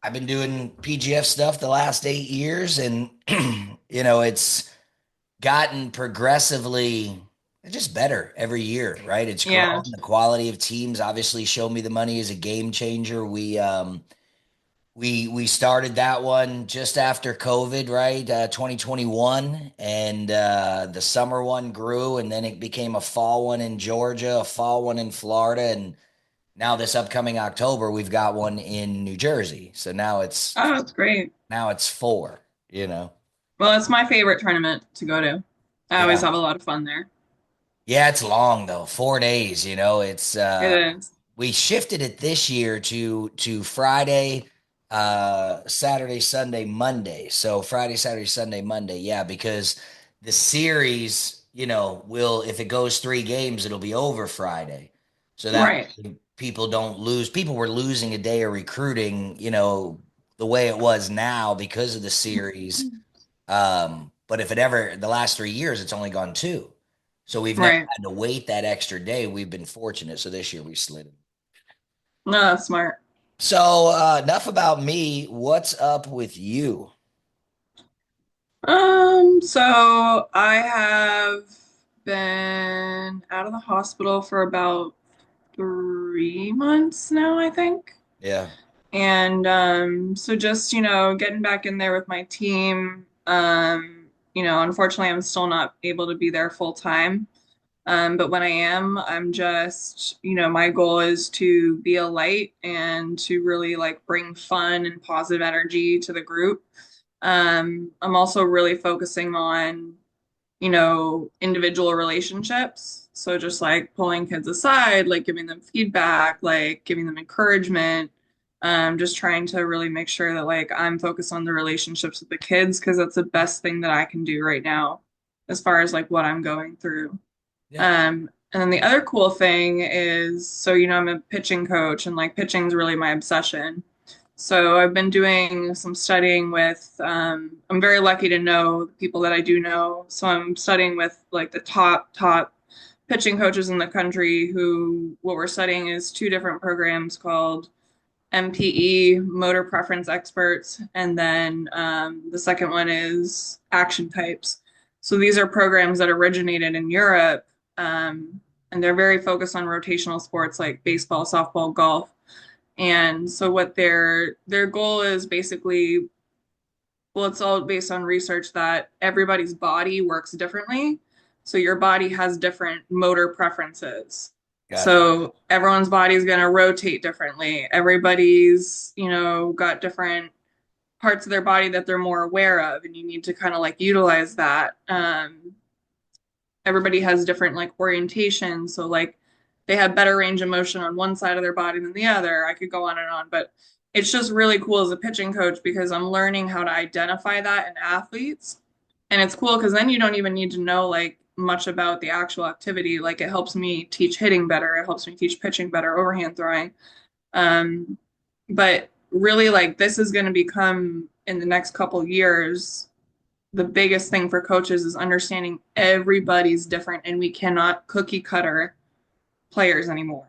I've been doing PGF stuff the last 8 years, and it's gotten progressively just better every year, right? It's Yeah. grown. The quality of teams obviously show me the money is a game changer. We started that one just after COVID, right? 2021, and the summer one grew, and then it became a fall one in Georgia, a fall one in Florida, and now this upcoming October we've got one in New Jersey. So Oh, it's great. now it's four, you know. Well, it's my favorite tournament to go to. I always Yeah. have a lot of fun there. Yeah, it's long though. 4 days, it's It is. we shifted it this year to Friday, Saturday, Sunday, Monday. So Friday, Saturday, Sunday, Monday. Yeah, because the series, will if it goes 3 games, it'll be over Friday. So that Right. way people don't lose. People were losing a day of recruiting, the way it was now because of the series. But if it ever the last 3 years, it's only gone two. So we've never Right. had to wait that extra day. We've been fortunate. So this year we slid it. No, that's smart. So enough about me. What's up with you? So I have been out of the hospital for about 3 months now, I think. Yeah. And so just, getting back in there with my team. Unfortunately, I'm still not able to be there full time. But when I am, I'm just, my goal is to be a light and to really like bring fun and positive energy to the group. I'm also really focusing on, individual relationships. So just like pulling kids aside, like giving them feedback, like giving them encouragement, just trying to really make sure that like I'm focused on the relationships with the kids because that's the best thing that I can do right now as far as like what I'm going through. Yeah. And then the other cool thing is, so I'm a pitching coach, and like pitching is really my obsession. So I've been doing some studying with, I'm very lucky to know the people that I do know. So I'm studying with like the top pitching coaches in the country who, what we're studying is two different programs called MPE, Motor Preference Experts, and then the second one is Action Types. So these are programs that originated in Europe, and they're very focused on rotational sports like baseball, softball, golf. And so what their goal is basically, well, it's all based on research that everybody's body works differently. So your body has different motor preferences. Gotcha. So everyone's body is going to rotate differently. Everybody's, got different parts of their body that they're more aware of, and you need to kind of like utilize that. Everybody has different like orientation. So like they have better range of motion on one side of their body than the other. I could go on and on, but it's just really cool as a pitching coach because I'm learning how to identify that in athletes. And it's cool because then you don't even need to know like much about the actual activity. Like it helps me teach hitting better. It helps me teach pitching better, overhand throwing. Um, but really like this is going to become in the next couple years the biggest thing for coaches is understanding everybody's different and we cannot cookie cutter players anymore.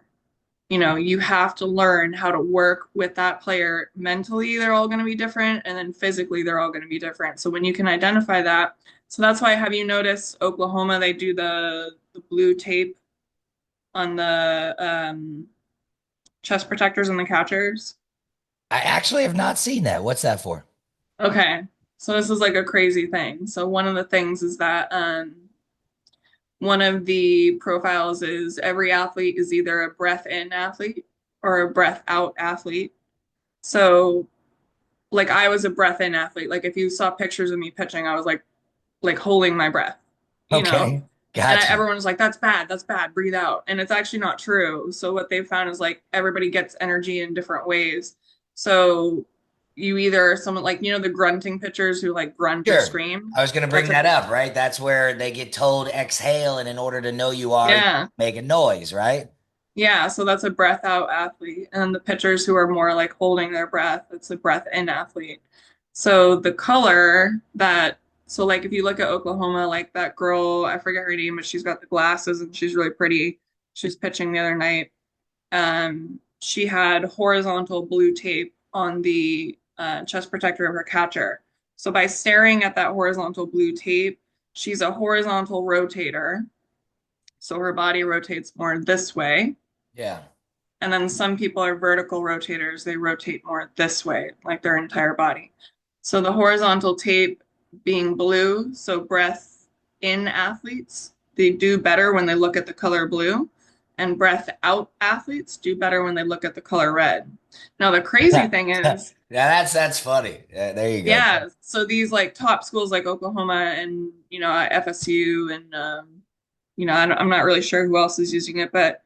You have to learn how to work with that player mentally, they're all going to be different, and then physically, they're all going to be different. So when you can identify that, so that's why have you noticed Oklahoma, they do the blue tape on the chest protectors and the catchers? I actually have not seen that. What's that for? Okay. So this is like a crazy thing. So one of the things is that one of the profiles is every athlete is either a breath in athlete or a breath out athlete. So, like, I was a breath in athlete. Like, if you saw pictures of me pitching, I was like holding my breath, you know? Okay. And Gotcha. everyone was like, that's bad, breathe out. And it's actually not true. So, what they've found is like everybody gets energy in different ways. So, you either someone like, the grunting pitchers who like grunt or Sure. scream. I was going to bring That's a, that up, right? That's where they get told exhale, and in order to know you are, you yeah. make a noise, right? Yeah, so that's a breath out athlete. And the pitchers who are more like holding their breath, it's a breath in athlete. So the color that, so like if you look at Oklahoma, like that girl, I forget her name, but she's got the glasses and she's really pretty. She was pitching the other night. She had horizontal blue tape on the chest protector of her catcher. So by staring at that horizontal blue tape, she's a horizontal rotator. So her body rotates more this way. Yeah. And then some people are vertical rotators. They rotate more this way, like their entire body. So the horizontal tape being blue, so breath in athletes, they do better when they look at the color blue. And breath out athletes do better when they look at the color red. Now, the crazy thing Yeah, is, that's funny. There you go. yeah, so these like top schools like Oklahoma and, FSU and, I'm not really sure who else is using it, but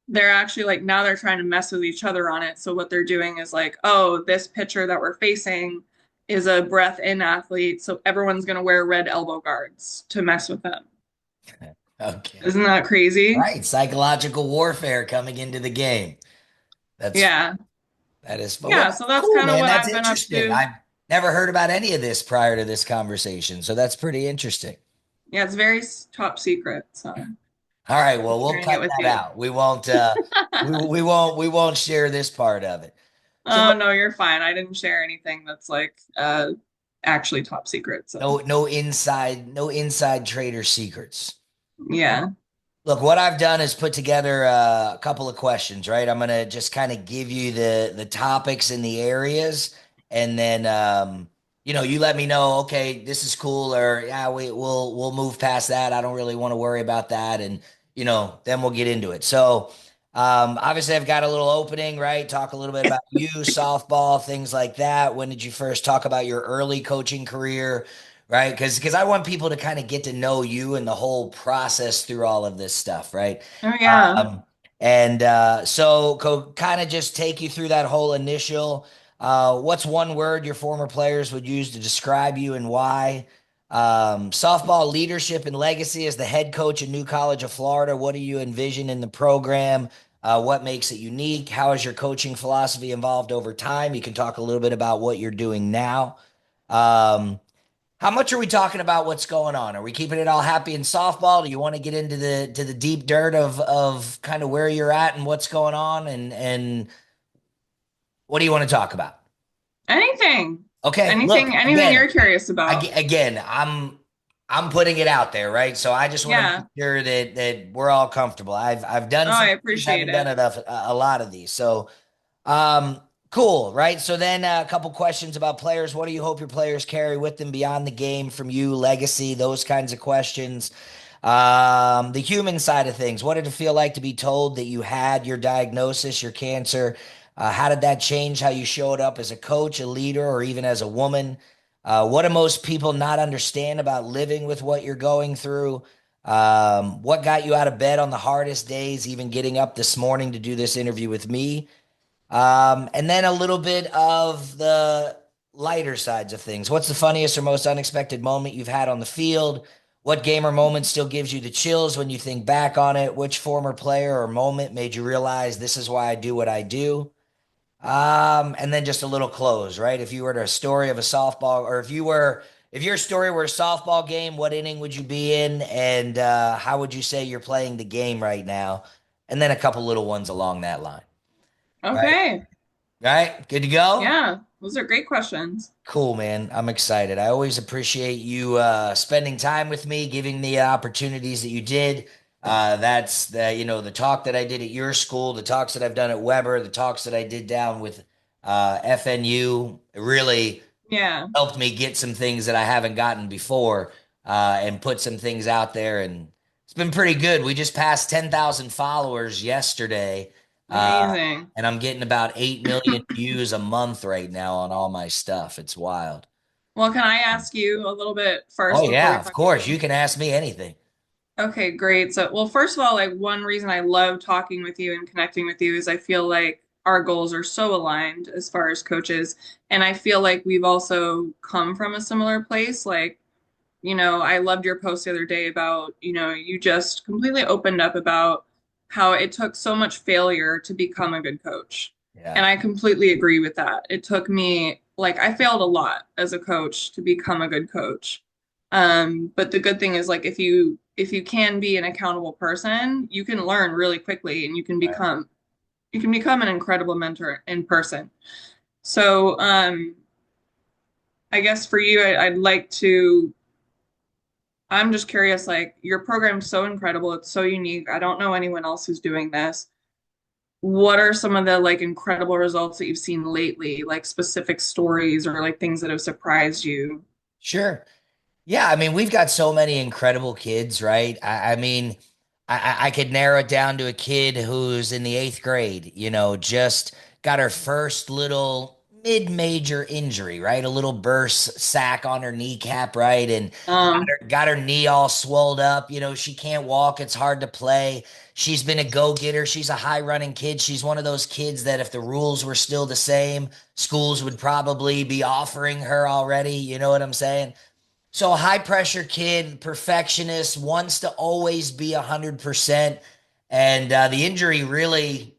they're actually like now they're trying to mess with each other on it. So what they're doing is like, oh, this pitcher that we're facing is a breath in athlete, so everyone's going to wear red elbow guards to mess with them. Okay. Isn't that crazy? Right. Psychological warfare coming into the game. That's Yeah. that is well, Yeah, that's so that's cool, kind of man. what That's I've been up interesting. to. I've never heard about any of this prior to this conversation, so that's pretty interesting. Yeah, it's very top secret, so All right, I'm well, we'll sharing it cut with that you. out. We won't share this part of it. So Oh no, you're fine. I didn't share anything that's like actually top secret. So no inside trader secrets. yeah. Look, what I've done is put together a couple of questions, right? I'm gonna just kind of give you the topics and the areas, and then you let me know, okay, this is cool, or yeah, we'll move past that. I don't really want to worry about that, and then we'll get into it. So, obviously, I've got a little opening, right? Talk a little bit about you, softball, things like that. When did you first talk about your early coaching career? Right? Because I want people to kind of get to know you and the whole process through all of this stuff, right? Oh yeah. Um, and so kind of just take you through that whole initial. What's one word your former players would use to describe you and why? Softball leadership and legacy as the head coach at New College of Florida. What do you envision in the program? What makes it unique? How has your coaching philosophy evolved over time? You can talk a little bit about what you're doing now. Um, how much are we talking about what's going on? Are we keeping it all happy in softball? Do you want to get into the deep dirt of kind of where you're at and what's going on and what do you want to talk about? Anything. Okay, look, Anything again, you're curious about. again, I'm putting it out there, right? So I just want to make Yeah. sure that we're all comfortable. I've Oh, done I some of these, appreciate haven't done it. enough a lot of these. So cool, right? So then a couple questions about players. What do you hope your players carry with them beyond the game from you, legacy, those kinds of questions. The human side of things. What did it feel like to be told that you had your diagnosis, your cancer? How did that change how you showed up as a coach, a leader, or even as a woman? What do most people not understand about living with what you're going through? What got you out of bed on the hardest days, even getting up this morning to do this interview with me? And then a little bit of the lighter sides of things. What's the funniest or most unexpected moment you've had on the field? What game or moment still gives you the chills when you think back on it? Which former player or moment made you realize this is why I do what I do? And then just a little close, right? If you were to a story of a softball, or if your story were a softball game, what inning would you be in? And how would you say you're playing the game right now? And then a couple little ones along that line, right? Okay. Right? Good to go? Yeah. Those are great questions. Cool, man. I'm excited. I always appreciate you spending time with me, giving me opportunities that you did. That's the talk that I did at your school, the talks that I've done at Weber, the talks that I did down with FNU. It really Yeah. helped me get some things that I haven't gotten before and put some things out there. And it's been pretty good. We just passed 10,000 followers yesterday. Uh, Amazing. and I'm getting about 8 million views a month right now on all my stuff. It's wild. Well, can I ask you a little bit Oh, first before yeah, we of talk course. You about? can ask me anything. Okay, great. So, well, first of all, like one reason I love talking with you and connecting with you is I feel like our goals are so aligned as far as coaches. And I feel like we've also come from a similar place. Like, I loved your post the other day about, you just completely opened up about how it took so much failure to become a good coach. And Yeah. I completely agree with that. It took me, like, I failed a lot as a coach to become a good coach. But the good thing is like if you can be an accountable person, you can learn really quickly and you can become an incredible mentor in person. So, I guess for you, I'd like to, I'm just curious, like your program's so incredible. It's so unique. I don't know anyone else who's doing this. What are some of the like incredible results that you've seen lately, like specific stories or like things that have surprised you? Sure. Yeah, I mean, we've got so many incredible kids, right? I mean, I could narrow it down to a kid who's in the eighth grade, just got her first little mid-major injury, right? A little burst sack on her kneecap, right? And Um, got her knee all swelled up. She can't walk. It's hard to play. She's been a go-getter. She's a high-running kid. She's one of those kids that if the rules were still the same, schools would probably be offering her already. You know what I'm saying? So a high pressure kid, perfectionist, wants to always be 100%. And the injury really,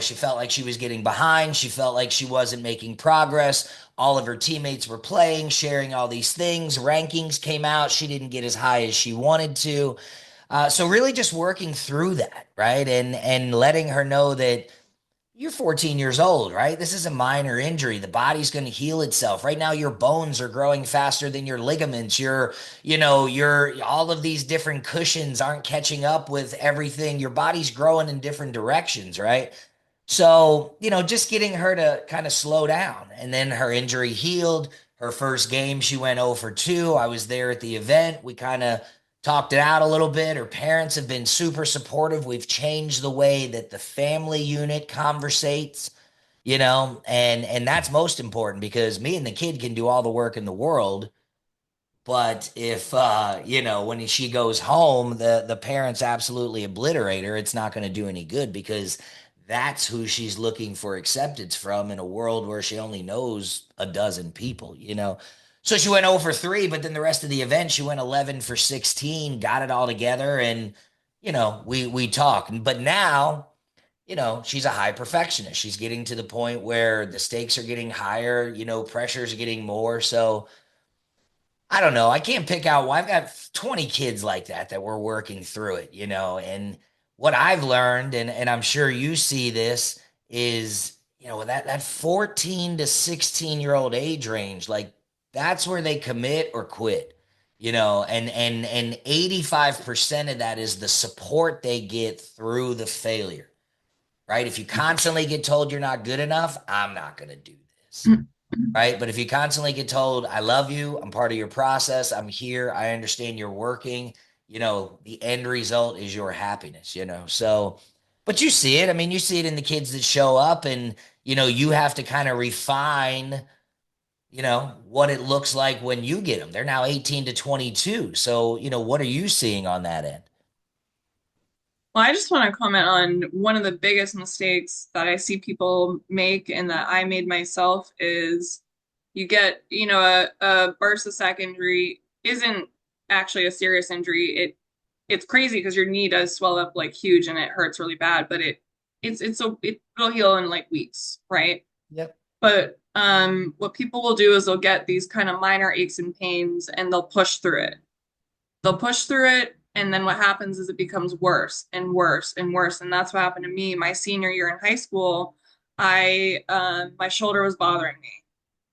she felt like she was getting behind. She felt like she wasn't making progress. All of her teammates were playing, sharing all these things. Rankings came out. She didn't get as high as she wanted to. So really just working through that, right? And letting her know that you're 14 years old, right? This is a minor injury. The body's going to heal itself. Right now, your bones are growing faster than your ligaments. Your all of these different cushions aren't catching up with everything. Your body's growing in different directions, right? So, just getting her to kind of slow down. And then her injury healed. Her first game, she went 0 for 2. I was there at the event. We kind of talked it out a little bit. Her parents have been super supportive. We've changed the way that the family unit conversates, and that's most important because me and the kid can do all the work in the world. But if when she goes home, the parents absolutely obliterate her, it's not going to do any good because that's who she's looking for acceptance from in a world where she only knows a dozen people. So she went 0 for 3, but then the rest of the event she went 11 for 16, got it all together, and we talk. But now, she's a high perfectionist. She's getting to the point where the stakes are getting higher, pressures are getting more. So I don't know. I can't pick out. Well, I've got 20 kids like that we're working through it. And what I've learned, and I'm sure you see this, is, that 14 to 16-year-old age range, like that's where they commit or quit, and 85% of that is the support they get through the failure, right? If you constantly get told you're not good enough, I'm not going to do this, right? But if you constantly get told, I love you, I'm part of your process, I'm here, I understand you're working, the end result is your happiness. So, but you see it. I mean, you see it in the kids that show up, and, you have to kind of refine, what it looks like when you get them. They're now 18 to 22. So, what are you seeing on that end? Well, I just want to comment on one of the biggest mistakes that I see people make and that I made myself is you get, a bursa sac injury isn't actually a serious injury. It's crazy because your knee does swell up like huge and it hurts really bad, but it'll heal in like weeks, right? Yep. But what people will do is they'll get these kind of minor aches and pains and they'll push through it. They'll push through it, and then what happens is it becomes worse and worse and worse. And that's what happened to me my senior year in high school. My shoulder was bothering me,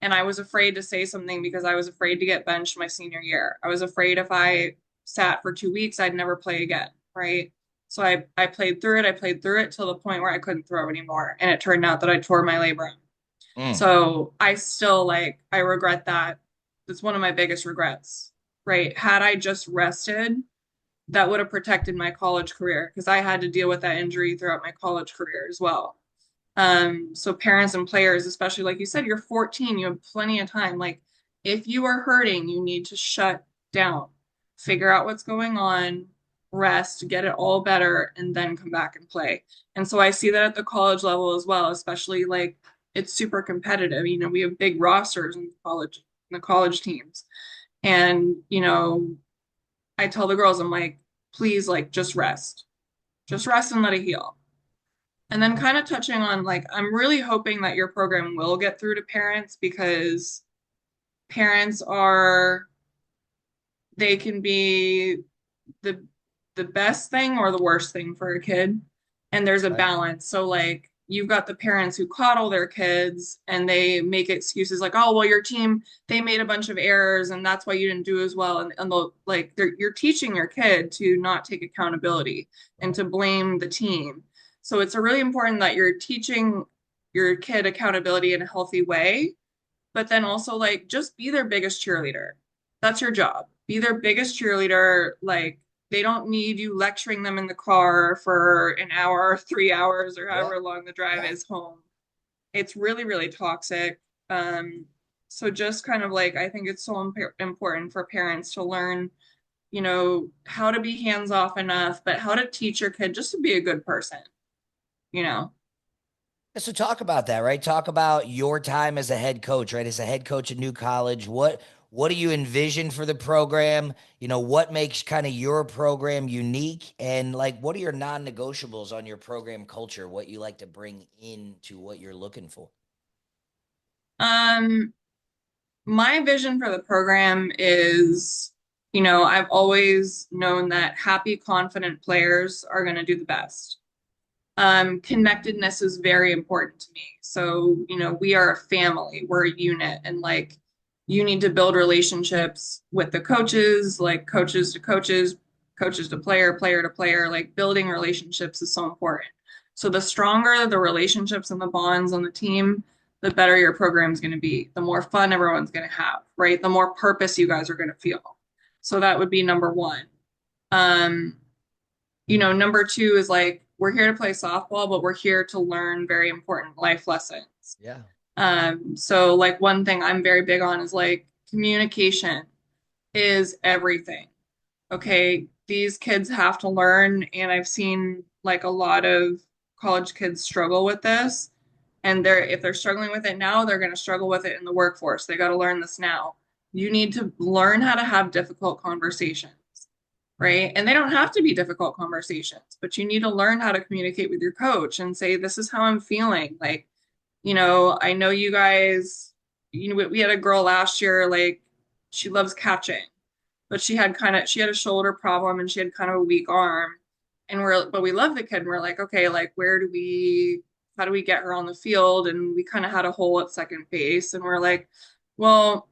and I was afraid to say something because I was afraid to get benched my senior year. I was afraid if I sat for 2 weeks, I'd never play again, right? So I played through it. I played through it till the point where I couldn't throw anymore, and it turned out that I tore my labrum. Mm. So I still I regret that. That's one of my biggest regrets, right? Had I just rested, that would have protected my college career because I had to deal with that injury throughout my college career as well. So parents and players, especially like you said, you're 14, you have plenty of time. Like if you are hurting, you need to shut down, figure out what's going on, rest, get it all better, and then come back and play. And so I see that at the college level as well, especially like it's super competitive. We have big rosters in the college teams. And, I tell the girls, I'm like, please, like, just rest and let it heal. And then kind of touching on like, I'm really hoping that your program will get through to parents because parents are, they can be the the best thing or the worst thing for a kid. And there's a Right. balance. So like, you've got the parents who coddle their kids and they make excuses like, oh, well, your team, they made a bunch of errors and that's why you didn't do as well. And they'll like, you're teaching your kid to not take accountability and Right. to blame the team. So it's really important that you're teaching your kid accountability in a healthy way, but then also like just be their biggest cheerleader. That's your job. Be their biggest cheerleader. Like they don't need you lecturing them in the car for an hour or 3 hours or Yeah. however long the drive Yeah. is home. It's really, really toxic. So just kind of like I think it's so important for parents to learn, how to be hands off enough, but how to teach your kid just to be a good person, you know. So talk about that, right? Talk about your time as a head coach, right? As a head coach at New College, what do you envision for the program? What makes kind of your program unique? And like what are your non-negotiables on your program culture? What you like to bring into what you're looking for? Um, my vision for the program is, I've always known that happy, confident players are going to do the best. Connectedness is very important to me. So, we are a family, we're a unit, and like you need to build relationships with the coaches, like coaches to coaches, coaches to player, player to player. Like building relationships is so important. So, the stronger the relationships and the bonds on the team, the better your program is going to be, the more fun everyone's going to have, right? The more purpose you guys are going to feel. So, that would be number one. Um, number two is like we're here to play softball, but we're here to learn very important life lessons. Yeah. So like one thing I'm very big on is like communication is everything. Okay, these kids have to learn, and I've seen like a lot of college kids struggle with this. And if they're struggling with it now, they're going to struggle with it in the workforce. They got to learn this now. You need to learn how to have difficult conversations, right? And they don't have to be difficult conversations, but you need to learn how to communicate with your coach and say, this is how I'm feeling. Like, I know you guys, we had a girl last year, like, she loves catching, but she had a shoulder problem and she had kind of a weak arm. But we love the kid. And we're like, okay, like, how do we get her on the field? And we kind of had a hole at second base. And we're like, well,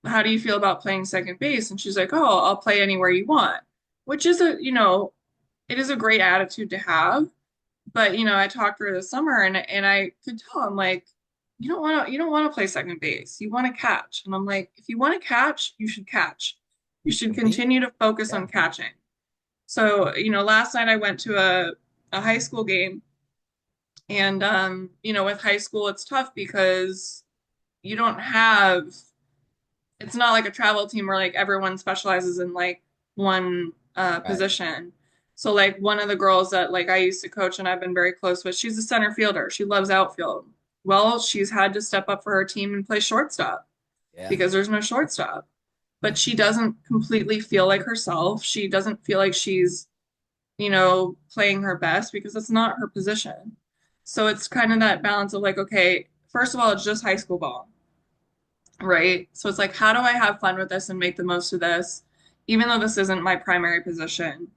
how do you feel about playing second base? And she's like, oh, I'll play anywhere you want, which is it is a great attitude to have. But, I talked to her this summer and I could tell I'm like, you don't want to play second base. You want to catch. And I'm like, if you want to catch, you should catch. You should Compete. continue to focus Yeah. on catching. So, last night I went to a high school game and with high school it's tough because you don't have it's not like a travel team where like everyone specializes in like one Right. position. So like one of the girls that like I used to coach and I've been very close with, she's a center fielder. She loves outfield. Well, she's had to step up for her team and play shortstop Yeah. because there's no shortstop. But she doesn't completely feel like herself. She doesn't feel like she's, playing her best because it's not her position. So it's kind of that balance of like, okay, first of all, it's just high school ball, right? So it's like, how do I have fun with this and make the most of this, even though this isn't my primary position?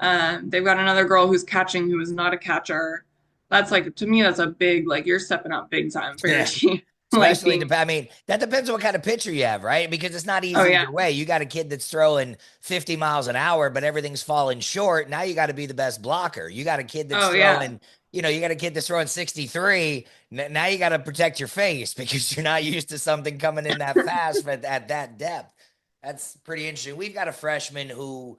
They've got another girl who's catching who is not a catcher. That's like, to me, that's a big, like, you're stepping up big time for your Yeah. team. Like Especially, being, I mean, that depends on what kind of pitcher you have, right? Because it's not oh, easy yeah. either way. You got a kid that's throwing 50 miles an hour, but everything's falling short. Now you got to be the best blocker. You got a kid that's Oh, yeah. throwing, you got a kid that's throwing 63. Now you got to protect your face because you're not used to something coming in that fast at that depth. That's pretty interesting. We've got a freshman who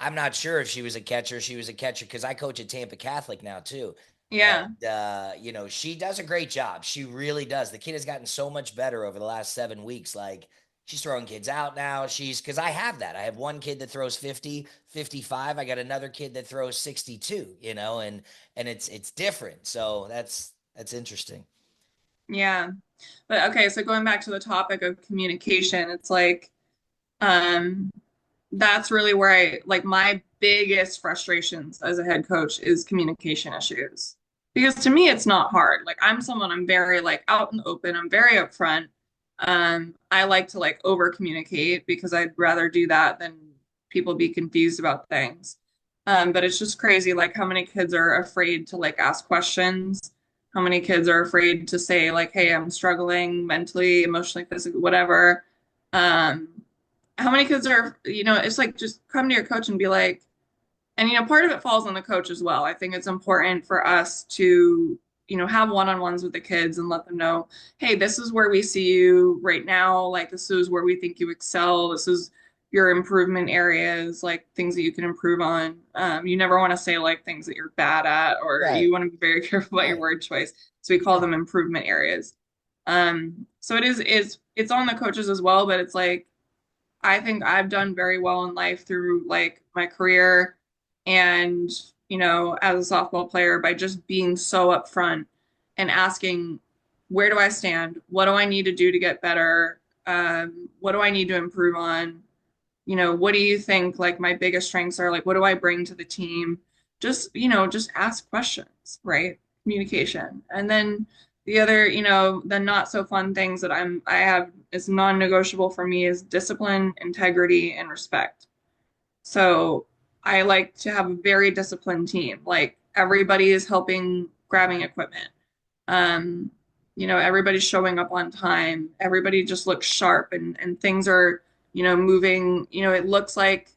I'm not sure if she was a catcher. She was a catcher because I coach at Tampa Catholic now too. Yeah. And she does a great job. She really does. The kid has gotten so much better over the last 7 weeks. Like she's throwing kids out now. She's because I have that. I have one kid that throws 50, 55. I got another kid that throws 62, and it's different. So that's interesting. Yeah. But okay, so going back to the topic of communication, it's like, um, that's really where I like my biggest frustrations as a head coach is communication issues. Because to me, it's not hard. Like I'm very like out in the open. I'm very upfront. I like to like over communicate because I'd rather do that than people be confused about things. But it's just crazy like how many kids are afraid to like ask questions, How many kids are afraid to say like, "Hey, I'm struggling mentally, emotionally, physically, whatever." Um, how many kids are, it's like just come to your coach and be like, and part of it falls on the coach as well. I think it's important for us to have one-on-ones with the kids and let them know, hey, this is where we see you right now, like this is where we think you excel, this is your improvement areas, like things that you can improve on. You never want to say like things that you're bad at, or Right. you want to be very careful about your Right. word choice, so we call Yeah. them improvement areas. So it's on the coaches as well, but it's like I think I've done very well in life through like my career and, as a softball player by just being so upfront and asking, where do I stand? What do I need to do to get better? What do I need to improve on? What do you think like my biggest strengths are? Like, what do I bring to the team? Just ask questions, right? Communication. And then the other, the not so fun things that I have is non-negotiable for me is discipline, integrity, and respect. So I like to have a very disciplined team. Like everybody is helping grabbing equipment. Um, everybody's showing up on time. Everybody just looks sharp and things are, moving. It looks like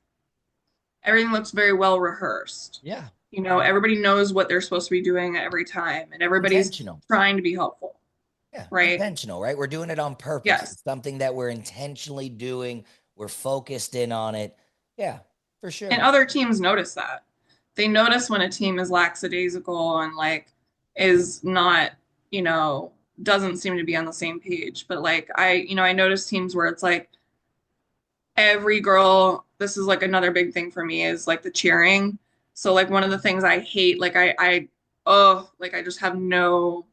everything looks very well rehearsed. Yeah. Everybody knows what they're supposed to be doing at every time and everybody's Intentional. trying to be helpful, Yeah. right? Intentional, right? We're doing it on purpose. Yes. It's something that we're intentionally doing. We're focused in on it. Yeah, for And sure. other teams notice that. They notice when a team is lackadaisical and like is not, you know, doesn't seem to be on the same page. But like I notice teams where it's like every girl, this is like another big thing for me is like the cheering. So like one of the things I hate, like like I just have no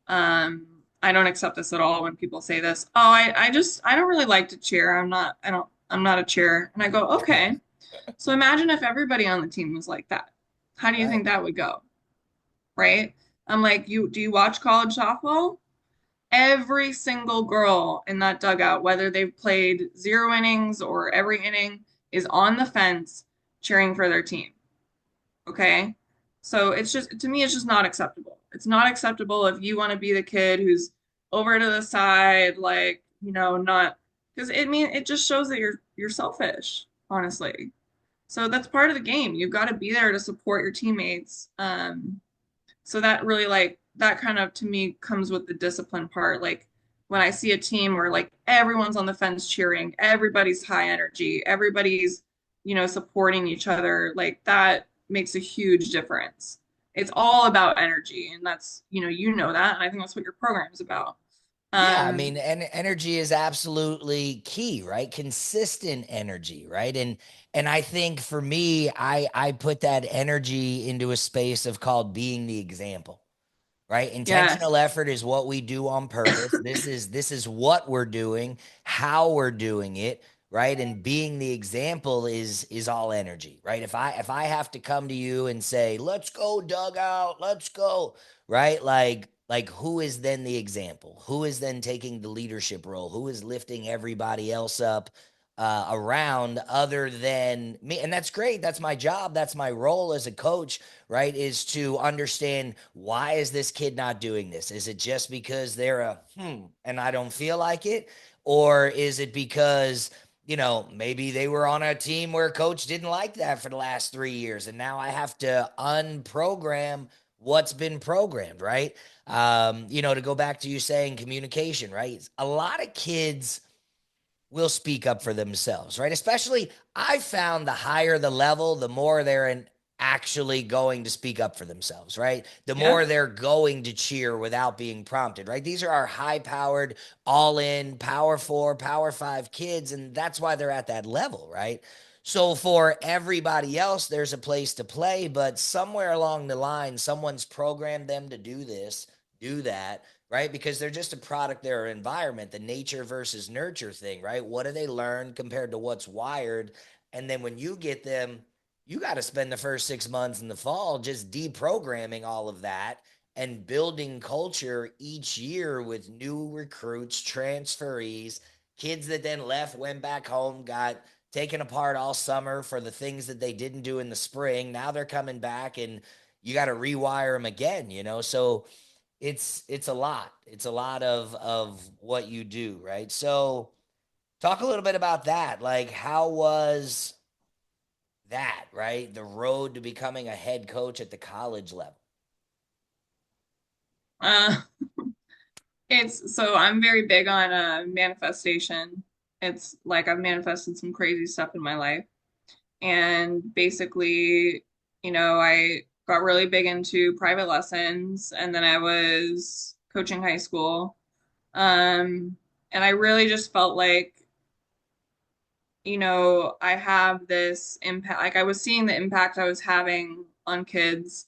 I don't accept this at all when people say this. Oh, I don't really like to cheer. I'm not a cheer. And I go, okay. So imagine if everybody on the team was like that. How do you Right. think that would go? Right? I'm like, do you watch college softball? Every single girl in that dugout, whether they've played 0 innings or every inning, is on the fence cheering for their team. Okay. So it's just, to me, it's just not acceptable. It's not acceptable if you want to be the kid who's over to the side, like, not because it just shows that you're selfish, honestly. So that's part of the game. You've got to be there to support your teammates. So that really like that kind of to me comes with the discipline part. Like when I see a team where like everyone's on the fence cheering, everybody's high energy, everybody's, supporting each other, like that makes a huge difference. It's all about energy, and that's, that, and I think that's what your program is about. Yeah, I Um, mean, energy is absolutely key, right? Consistent energy, right? And I think for me, I put that energy into a space of called being the example, right? yes. Intentional effort is what we do on purpose. This is what we're doing, how we're doing it, right? And being the example is all energy, right? If I have to come to you and say, "Let's go dugout, let's go," right? Like who is then the example? Who is then taking the leadership role? Who is lifting everybody else up around other than me? And that's great. That's my job. That's my role as a coach, right? Is to understand, why is this kid not doing this? Is it just because they're and I don't feel like it? Or is it because, maybe they were on a team where coach didn't like that for the last 3 years and now I have to unprogram what's been programmed, right? To go back to you saying communication, right? A lot of kids will speak up for themselves, right? Especially, I found the higher the level, the more they're actually going to speak up for themselves, right? The more Yep. they're going to cheer without being prompted, right? These are our high powered, all in, power four, power five kids, and that's why they're at that level, right? So for everybody else, there's a place to play, but somewhere along the line, someone's programmed them to do this, do that, right? Because they're just a product of their environment, the nature versus nurture thing, right? What do they learn compared to what's wired? And then when you get them, you got to spend the first 6 months in the fall just deprogramming all of that and building culture each year with new recruits, transferees, kids that then left, went back home, got taken apart all summer for the things that they didn't do in the spring. Now they're coming back and you got to rewire them again, So it's a lot. It's a lot of what you do, right? So talk a little bit about that. Like, how was that, right? The road to becoming a head coach at the college level. Uh, it's so I'm very big on manifestation. It's like I've manifested some crazy stuff in my life. And basically, I got really big into private lessons and then I was coaching high school. And I really just felt like, I have this impact. Like I was seeing the impact I was having on kids.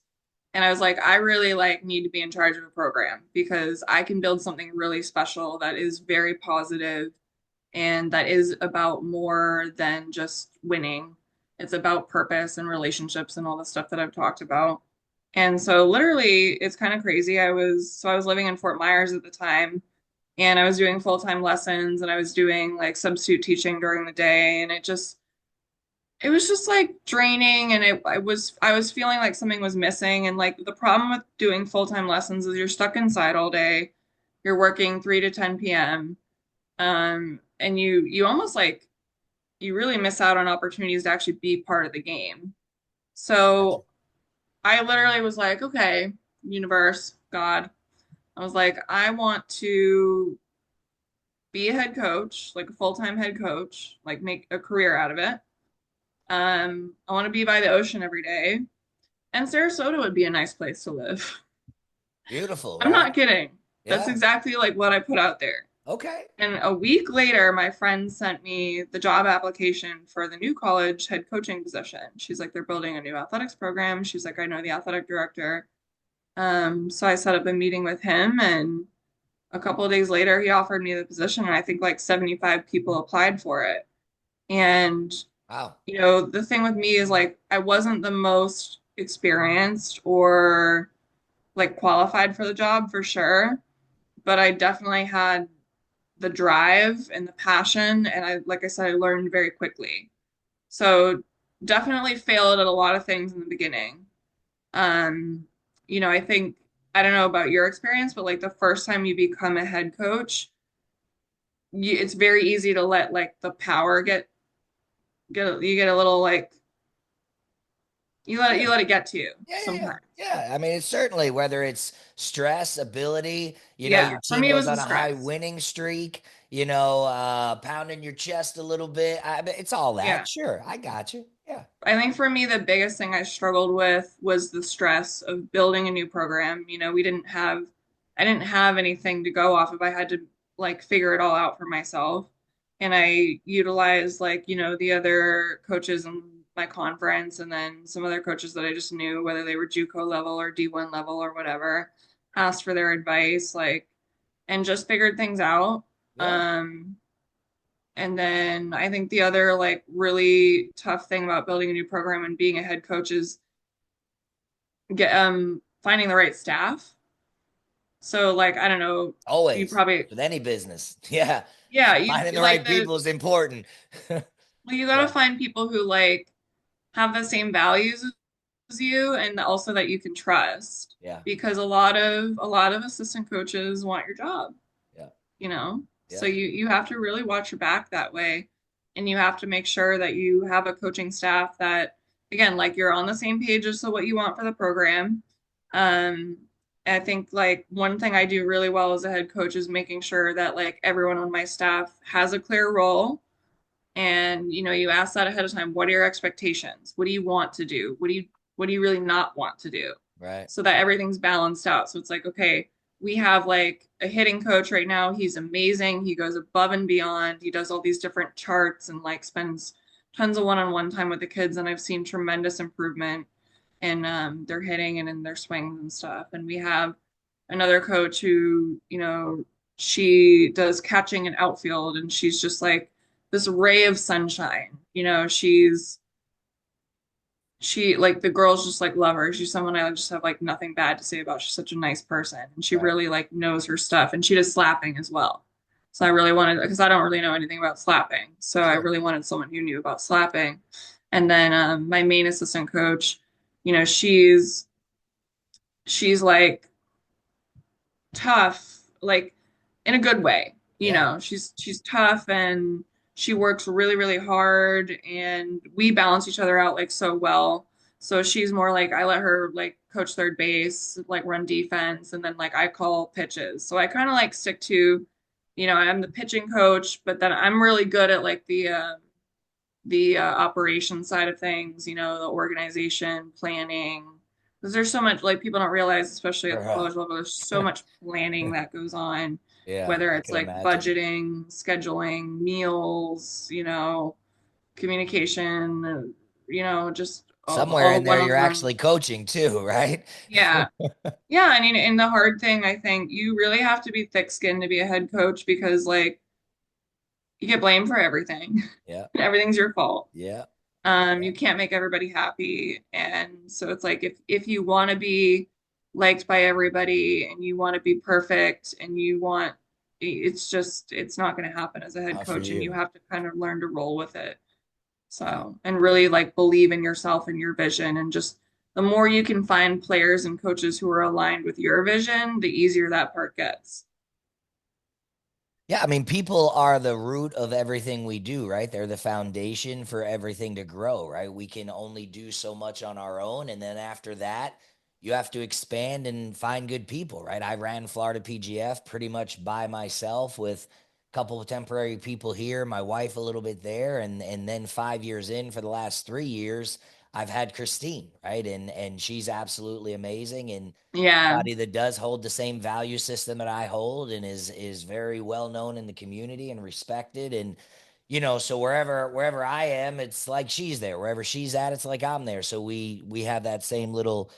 And I was like, I really like need to be in charge of a program because I can build something really special that is very positive and that is about more than just winning. It's about purpose and relationships and all the stuff that I've talked about. And so literally it's kind of crazy. I was living in Fort Myers at the time and I was doing full-time lessons and I was doing like substitute teaching during the day and it was just like draining and I was feeling like something was missing and like the problem with doing full-time lessons is you're stuck inside all day. You're working 3 to 10 p.m. And you almost like you really miss out on opportunities to actually be part of the game. Gotcha. So I literally was like, okay, universe, God, I was like, I want to be a head coach, like a full-time head coach, like make a career out of it. I want to be by the ocean every day, and Sarasota would be a nice place to live. Beautiful, I'm right? not kidding. That's Yeah. exactly like what I put out there. Okay. And a week later, my friend sent me the job application for the new college head coaching position. She's like, they're building a new athletics program. She's like, I know the athletic director. So I set up a meeting with him, and a couple of days later, he offered me the position, and I think like 75 people applied for it. And, Wow. the thing with me is like, I wasn't the most experienced or like qualified for the job for sure, but I definitely had the drive and the passion. And like I said, I learned very quickly. So definitely failed at a lot of things in the beginning. Um, I think, I don't know about your experience, but like the first time you become a head coach, it's very easy to let like the power you get a little like, Sure. you let it get to you Yeah, yeah, yeah. sometimes. Yeah. I mean, it's certainly whether it's stress, ability, Yeah, your for team me, it goes was the on a high stress. winning streak, pounding your chest a little bit. I mean, it's all that. Yeah. Sure. I got you. Yeah. I think for me, the biggest thing I struggled with was the stress of building a new program. I didn't have anything to go off of. I had to like figure it all out for myself. And I utilized like, the other coaches in my conference and then some other coaches that I just knew, whether they were JUCO level or D1 level or whatever, asked for their advice, like, and just figured things out. Yeah. Um, and then I think the other like really tough thing about building a new program and being a head coach is finding the right staff. So like I don't know, you Always probably with any business. Yeah. yeah, you Finding the like right people is important. well, you got to Yeah. find people who like have the same values as you and also that you can trust Yeah. because a lot of assistant coaches want your job. Yeah. So Yeah. you have to really watch your back that way, and you have to make sure that you have a coaching staff that, again, like you're on the same page as to what you want for the program. um I think like one thing I do really well as a head coach is making sure that like everyone on my staff has a clear role, and you ask that ahead of time. What are your expectations? What do you want to do? What do you really not want to do? Right. So that everything's balanced out. So it's like, okay, we have like a hitting coach right now. He's amazing. He goes above and beyond. He does all these different charts and like spends tons of one-on-one time with the kids. And I've seen tremendous improvement in their hitting and in their swings and stuff. And we have another coach who, she does catching and outfield, and she's just like this ray of sunshine. She like the girls just like love her. She's someone I just have like nothing bad to say about. She's such a nice person, and she Right. really like knows her stuff, and she does slapping as well. So I really wanted, because I don't really know anything about slapping, so I Sure. really wanted someone who knew about slapping. And then my main assistant coach, you know, she's like tough, like in a good way. You Yeah, know, she's tough and she works really, really hard and we balance each other out like so well. So she's more like I let her like coach third base, like run defense, and then like I call pitches. So I kind of like stick to, I'm the pitching coach, but then I'm really good at like the operations side of things, the organization, planning. Because there's so much, like, people don't realize, especially at the bruh. college level, there's so much planning that goes on, Yeah, whether I it's can like imagine. budgeting, scheduling, meals, communication, just Somewhere all in the there, you're one-on-one. actually coaching too, right? Yeah. Yeah. I mean, and the hard thing, I think you really have to be thick-skinned to be a head coach because, like, you get blamed for everything. Yeah, Everything's your fault. yeah, You yeah. can't make everybody happy. And so it's like if you want to be liked by everybody and you want to be perfect and it's not going to happen as a head Not for coach and you you. have to kind of learn to roll with it. So, and really like believe in yourself and your vision and just the more you can find players and coaches who are aligned with your vision, the easier that part gets. Yeah, I mean, people are the root of everything we do, right? They're the foundation for everything to grow, right? We can only do so much on our own. And then after that, you have to expand and find good people, right? I ran Florida PGF pretty much by myself with a couple of temporary people here, my wife a little bit there. And then 5 years in for the last 3 years, I've had Christine, right? And she's absolutely amazing. And Yeah. somebody that does hold the same value system that I hold and is very well known in the community and respected. And so wherever I am, it's like she's there. Wherever she's at, it's like I'm there. So we have that same little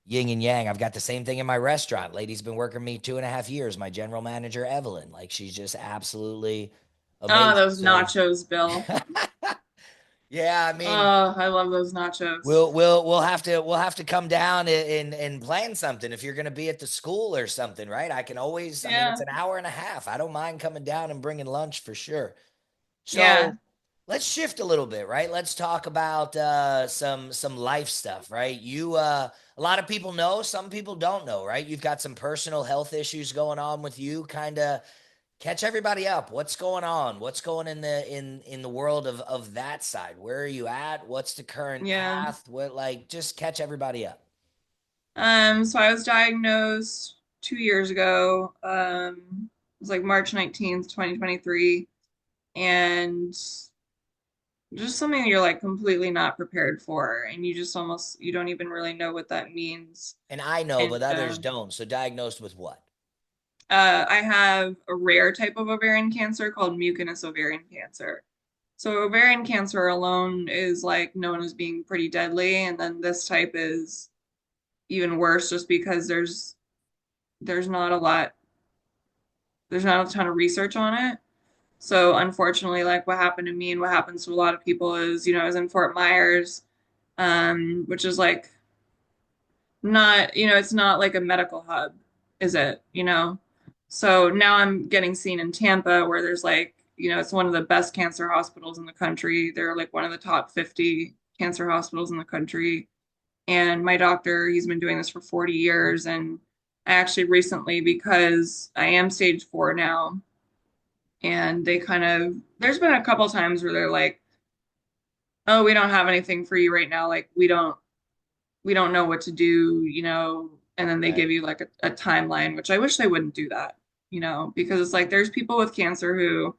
yin and yang. I've got the same thing in my restaurant. Lady's been working me 2.5 years. My general manager Evelyn, like she's just absolutely Oh, amazing. those So nachos, Bill. yeah, I mean, Oh, I love those nachos. we'll have to come down and plan something if you're going to be at the school or something, right? I can always, I mean, it's Yeah. an hour and a half. I don't mind coming down and bringing lunch for sure. So Yeah. let's shift a little bit, right? Let's talk about some life stuff, right? A lot of people know, some people don't know, right? You've got some personal health issues going on with you. Kind of catch everybody up. What's going on? What's going in the world of that side? Where are you at? What's the current Yeah. path? What, like, just catch everybody up. So I was diagnosed 2 years ago. It was like March 19th, 2023. And just something you're like completely not prepared for. And you don't even really know what that means. And I know, And but others don't. So diagnosed with what? I have a rare type of ovarian cancer called mucinous ovarian cancer. So ovarian cancer alone is like known as being pretty deadly. And then this type is even worse just because there's not a lot there's not a ton of research on it. So unfortunately, like what happened to me and what happens to a lot of people is, I was in Fort Myers, which is like not, it's not like a medical hub, is it? So now I'm getting seen in Tampa where there's like, it's one of the best cancer hospitals in the country. They're like one of the top 50 cancer hospitals in the country. And my doctor, he's been doing this for 40 years. And I actually recently, because I am stage 4 now, and there's been a couple times where they're like, oh, we don't have anything for you right now. Like, we don't know what to do, and then they Right. give you like a timeline, which I wish they wouldn't do that, because it's like there's people with cancer who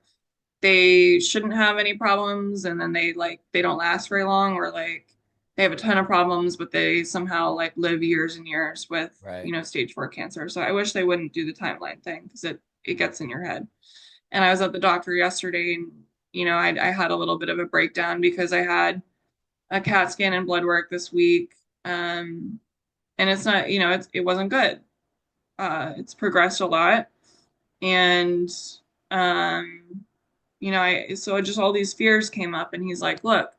they shouldn't have any problems and then they don't last very long or like they have a ton of problems but they somehow like live years and years with Right. stage 4 cancer. So I wish they wouldn't do the timeline thing because it gets in your head. And I was at the doctor yesterday and I had a little bit of a breakdown because I had a CAT scan and blood work this week. And it's not, it wasn't good. It's progressed a lot. And um I so just all these fears came up and he's like, look,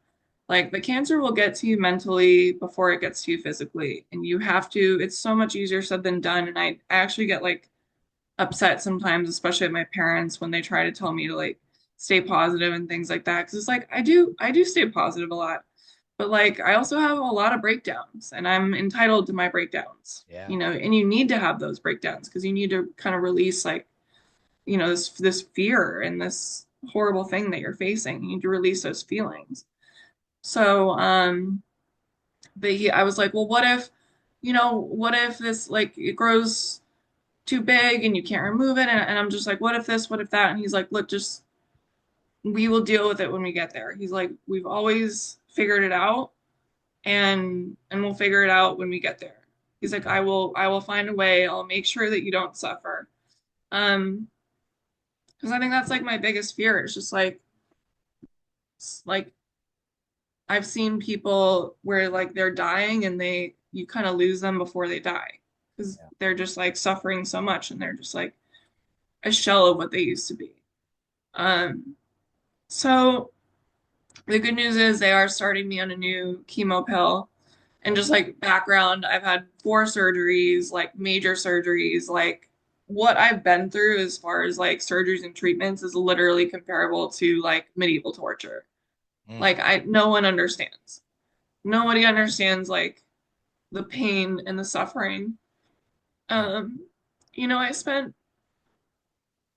like the cancer will get to you mentally before it gets to you physically. And you have to, it's so much easier said than done. And I actually get like upset sometimes, especially with my parents when they try to tell me to like stay positive and things like that. Cause it's like I do stay positive a lot. But like I also have a lot of breakdowns and I'm entitled to my breakdowns, Yeah. and you need to have those breakdowns because you need to kind of release like, this fear and this horrible thing that you're facing. You need to release those feelings. So, I was like, well, what if this like it grows too big and you can't remove it? And I'm just like, what if this, what if that? And he's like, look, just we will deal with it when we get there. He's like, we've always figured it out and we'll figure it out when we get there. He's like, Yeah. I will find a way. I'll make sure that you don't suffer. Um, because I think that's like my biggest fear. It's just like I've seen people where like they're dying and you kind of lose them before they die because Yeah. they're just like suffering so much and they're just like a shell of what they used to be. Um, so the good news is they are starting me on a new chemo pill. And Okay. just like background, I've had 4 surgeries, like major surgeries. Like what I've been through as far as like surgeries and treatments is literally comparable to like medieval torture. Mm. Like no one understands. Nobody understands like the pain and the suffering. Mm. Um, I spent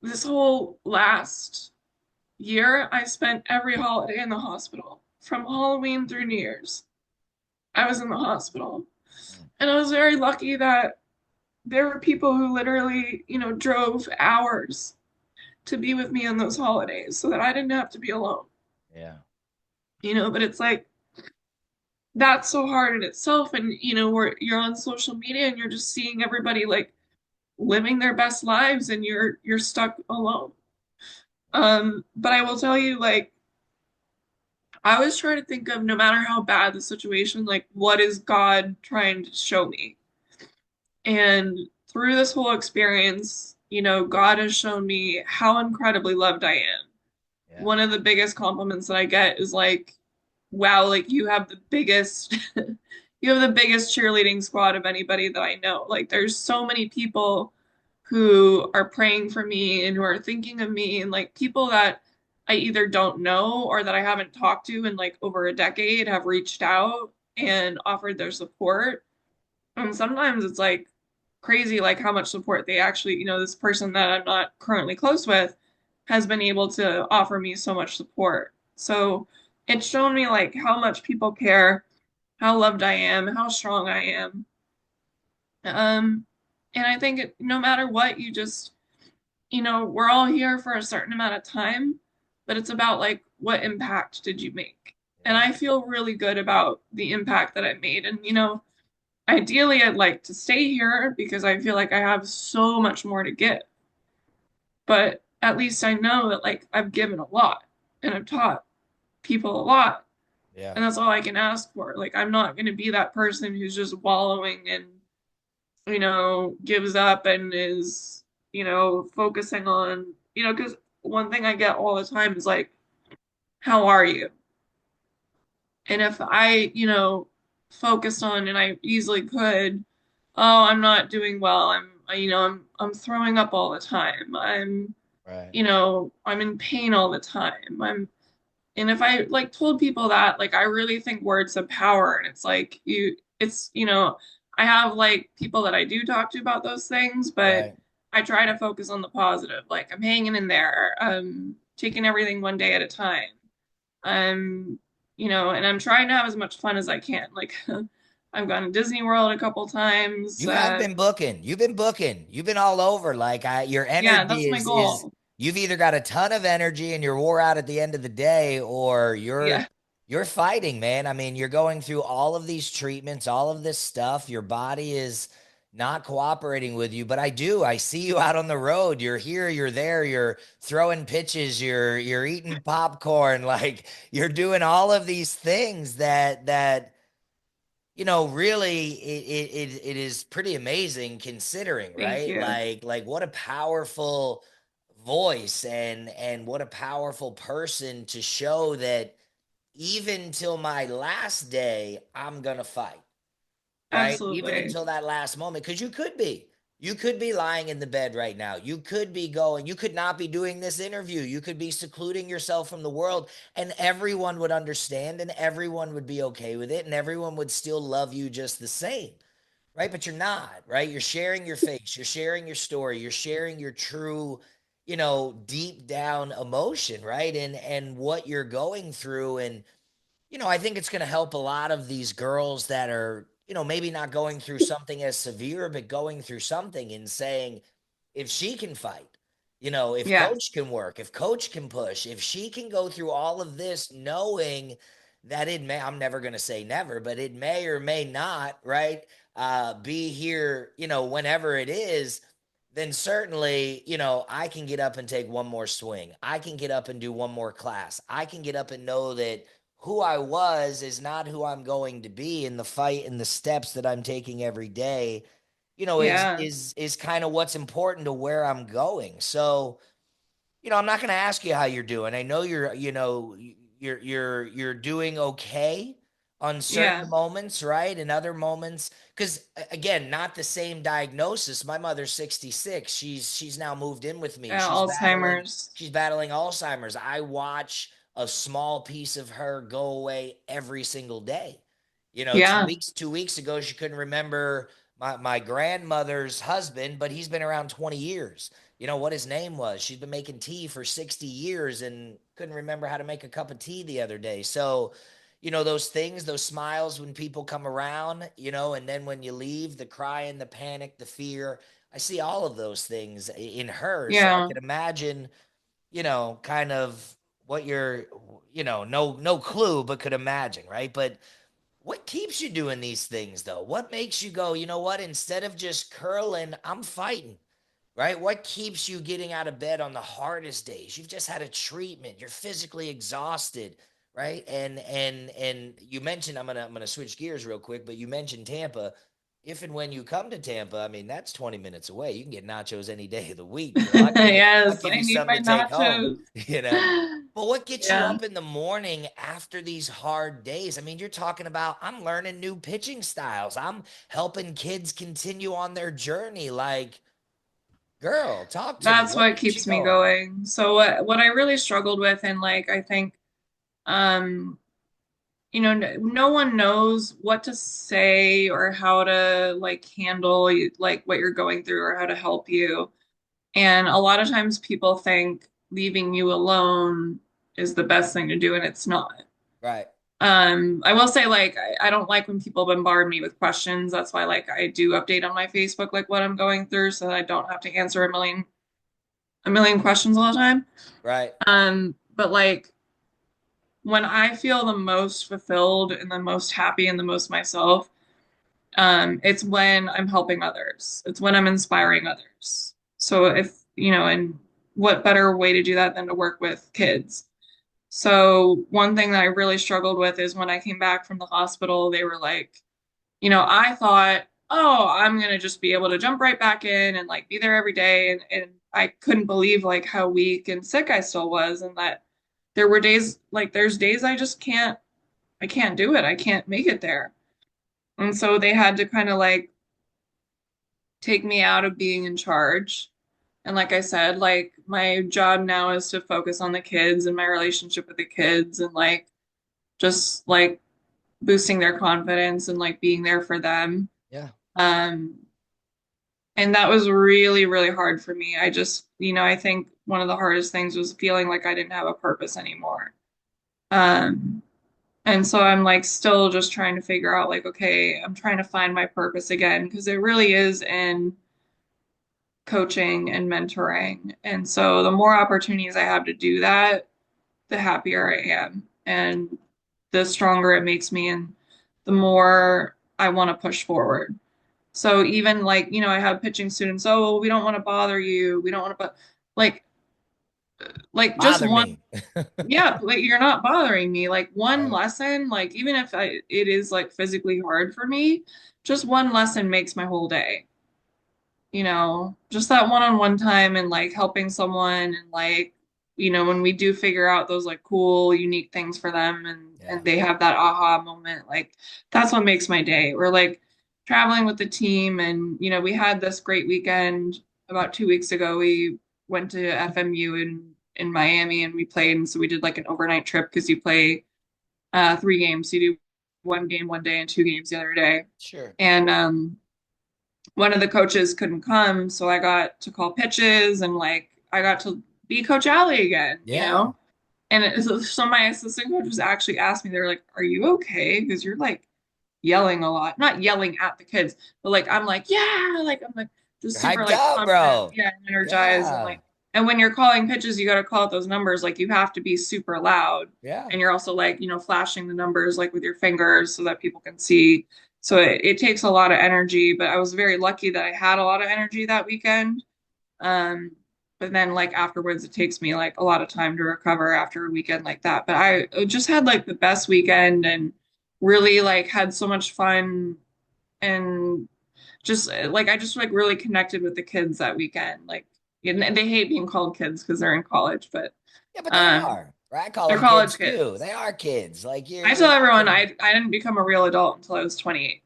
this whole last year, I spent every holiday in the hospital, from Halloween through New Year's. I was in the hospital. Mm. And I was very lucky that there were people who literally, drove hours to be with me on those holidays so that I didn't have to be alone. Yeah. But it's like that's so hard in itself. And where you're on social media and you're just seeing everybody like living their best lives and you're stuck alone. But I will tell you, like, I always try to think of, no matter how bad the situation, like what is God trying to show me? And through this whole experience, God has shown me how incredibly loved I am. Yeah. One of the biggest compliments that I get is like, wow, like you have the biggest you have the biggest cheerleading squad of anybody that I know. Like there's so many people who are praying for me and who are thinking of me and like people that I either don't know or that I haven't talked to in like over a decade have reached out and offered their support. And sometimes it's like crazy, like how much support they actually, this person that I'm not currently close with has been able to offer me so much support. So it's shown me like how much people care, how loved I am, how strong I am. Um, and I think no matter what, we're all here for a certain amount of time, but it's about like what impact did you make? And Yeah. I feel really good about the impact that I made. And ideally, I'd like to stay here because I feel like I have so much more to give. But at least I know that like I've given a lot and I've taught people a lot. Yeah. And that's all I can ask for. Like I'm not going to be that person who's just wallowing and, gives up and is, focusing on, because one thing I get all the time is like, how are you? And if I, focused on, and I easily could, oh, I'm not doing well. I'm throwing up all the time. Right. I'm in pain all the time. And if I like told people that, like I really think words have power. And it's like I have like people that I do talk to about those things, but Right. I try to focus on the positive. Like I'm hanging in there, taking everything one day at a time. I'm, and I'm trying to have as much fun as I can. Like I've gone to Disney World a couple times. You have been booking. You've been booking. You've been all over. Like your Yeah, energy that's my is goal. you've either got a ton of energy and you're wore out at the end of the day, or you're Yeah, you're fighting, man. I mean, you're going through all of these treatments, all of this stuff. Your body is not cooperating with you, but I see you out on the road. You're here, you're there, you're throwing pitches, you're eating popcorn, like you're doing all of these things that really it is pretty amazing considering, thank right? you. Like what a powerful voice and what a powerful person to show that even till my last day, I'm gonna fight, right? Even Absolutely. until that last moment, because you could be. You could be lying in the bed right now. You could be going, you could not be doing this interview. You could be secluding yourself from the world, and everyone would understand and everyone would be okay with it and everyone would still love you just the same. Right? But you're not, right? You're sharing your face, you're sharing your story, you're sharing your true, deep down emotion, right? And what you're going through. And I think it's going to help a lot of these girls that are, maybe not going through something as severe, but going through something and saying, if she can fight, if coach Yes. can work, if coach can push, if she can go through all of this, knowing that it may, I'm never going to say never, but it may or may not, right? Be here, whenever it is, then certainly, I can get up and take one more swing. I can get up and do one more class. I can get up and know that who I was is not who I'm going to be in the fight and the steps that I'm taking every day, is Yeah. is kind of what's important to where I'm going. So, I'm not going to ask you how you're doing. I know you're doing okay on certain Yeah. moments, right? And other moments, because again, not the same diagnosis. My mother's 66. She's now moved in with me. Yeah. She's battling Alzheimer's. she's battling Alzheimer's. I watch a small piece of her go away every single day. Two Yeah. weeks 2 weeks ago, she couldn't remember my grandmother's husband, but he's been around 20 years. What his name was. She's been making tea for 60 years and couldn't remember how to make a cup of tea the other day. So, those things, those smiles when people come around, and then when you leave, the crying, the panic, the fear. I see all of those things in her. So I Yeah. could imagine, kind of what you're, no clue, but could imagine, right? But what keeps you doing these things though? What makes you go, what? Instead of just curling, I'm fighting, right? What keeps you getting out of bed on the hardest days? You've just had a treatment. You're physically exhausted, right? And you mentioned, I'm gonna switch gears real quick, but you mentioned Tampa. If and when you come to Tampa, I mean that's 20 minutes away. You can get nachos any day of the week, girl. I'll Yes. give I you need something my to take home, nachos. you know. But what gets you Yeah. up in the morning after these hard days? I mean, you're talking about I'm learning new pitching styles. I'm helping kids continue on their journey. Like, girl, talk to me. That's What what keeps you keeps me going? going. So what I really struggled with, and like I think um no one knows what to say or how to like handle like what you're going through or how to help you. And a lot of times people think leaving you alone is the best thing to do, and it's not. Right. I will say like I don't like when people bombard me with questions. That's why like I do update on my Facebook like what I'm going through so that I don't have to answer a million questions all the time. Right. But like when I feel the most fulfilled and the most happy and the most myself, it's when I'm helping others. It's when I'm inspiring others. So if, and what better way to do that than to work with kids? So one thing that I really struggled with is when I came back from the hospital, they were like, I thought, oh, I'm gonna just be able to jump right back in and like be there every day. And I couldn't believe like how weak and sick I still was, and that there were days like there's days I can't do it. I can't make it there. And so they had to kind of like take me out of being in charge. And like I said, like my job now is to focus on the kids and my relationship with the kids and like just like boosting their confidence and like being there for them. Yeah. Um, and that was really, really hard for me. I just, I think one of the hardest things was feeling like I didn't have a purpose anymore. Um, and so I'm like still just trying to figure out like, okay, I'm trying to find my purpose again because it really is in coaching and mentoring. And so the more opportunities I have to do that, the happier I am and the stronger it makes me and the more I want to push forward. So even like, I have pitching students, oh, we don't want to bother you. We don't want to, but like, just Bother one, me. yeah, like you're not bothering me. Like one Right. lesson, like even if it is like physically hard for me, just one lesson makes my whole day. Just that one-on-one time and like helping someone and like, when we do figure out those like cool, unique things for them and Yeah. they have that aha moment, like that's what makes my day. Or like traveling with the team, and we had this great weekend about 2 weeks ago. We went to FMU in Miami, and we played, and so we did like an overnight trip because you play 3 games. So you do one game one day and 2 games the other day. Sure. And one of the coaches couldn't come, so I got to call pitches, and like I got to be Coach Aly again, Yeah. And so my assistant coaches actually asked me, they're like, "Are you okay? Because you're like yelling a lot, not yelling at the kids, but like I'm like, yeah, like I'm like just You're super hyped like up, pumped and bro. yeah, and energized and Yeah. like and when you're calling pitches, you got to call out those numbers. Like you have to be super loud, Yeah. and you're also like flashing the numbers like with your fingers so that people can see. So it takes a lot of energy, but I was very lucky that I had a lot of energy that weekend. Um, but then like afterwards, it takes me like a lot of time to recover after a weekend like that. But I just had like the best weekend and really like had so much fun and just like I just like really connected with the kids that weekend. Like and they hate being called kids because they're in college, but Yeah, but they um are. Right? I call they're them college kids too. kids. They are kids. Like I you're tell not everyone gonna. I didn't become a real adult until I was 28.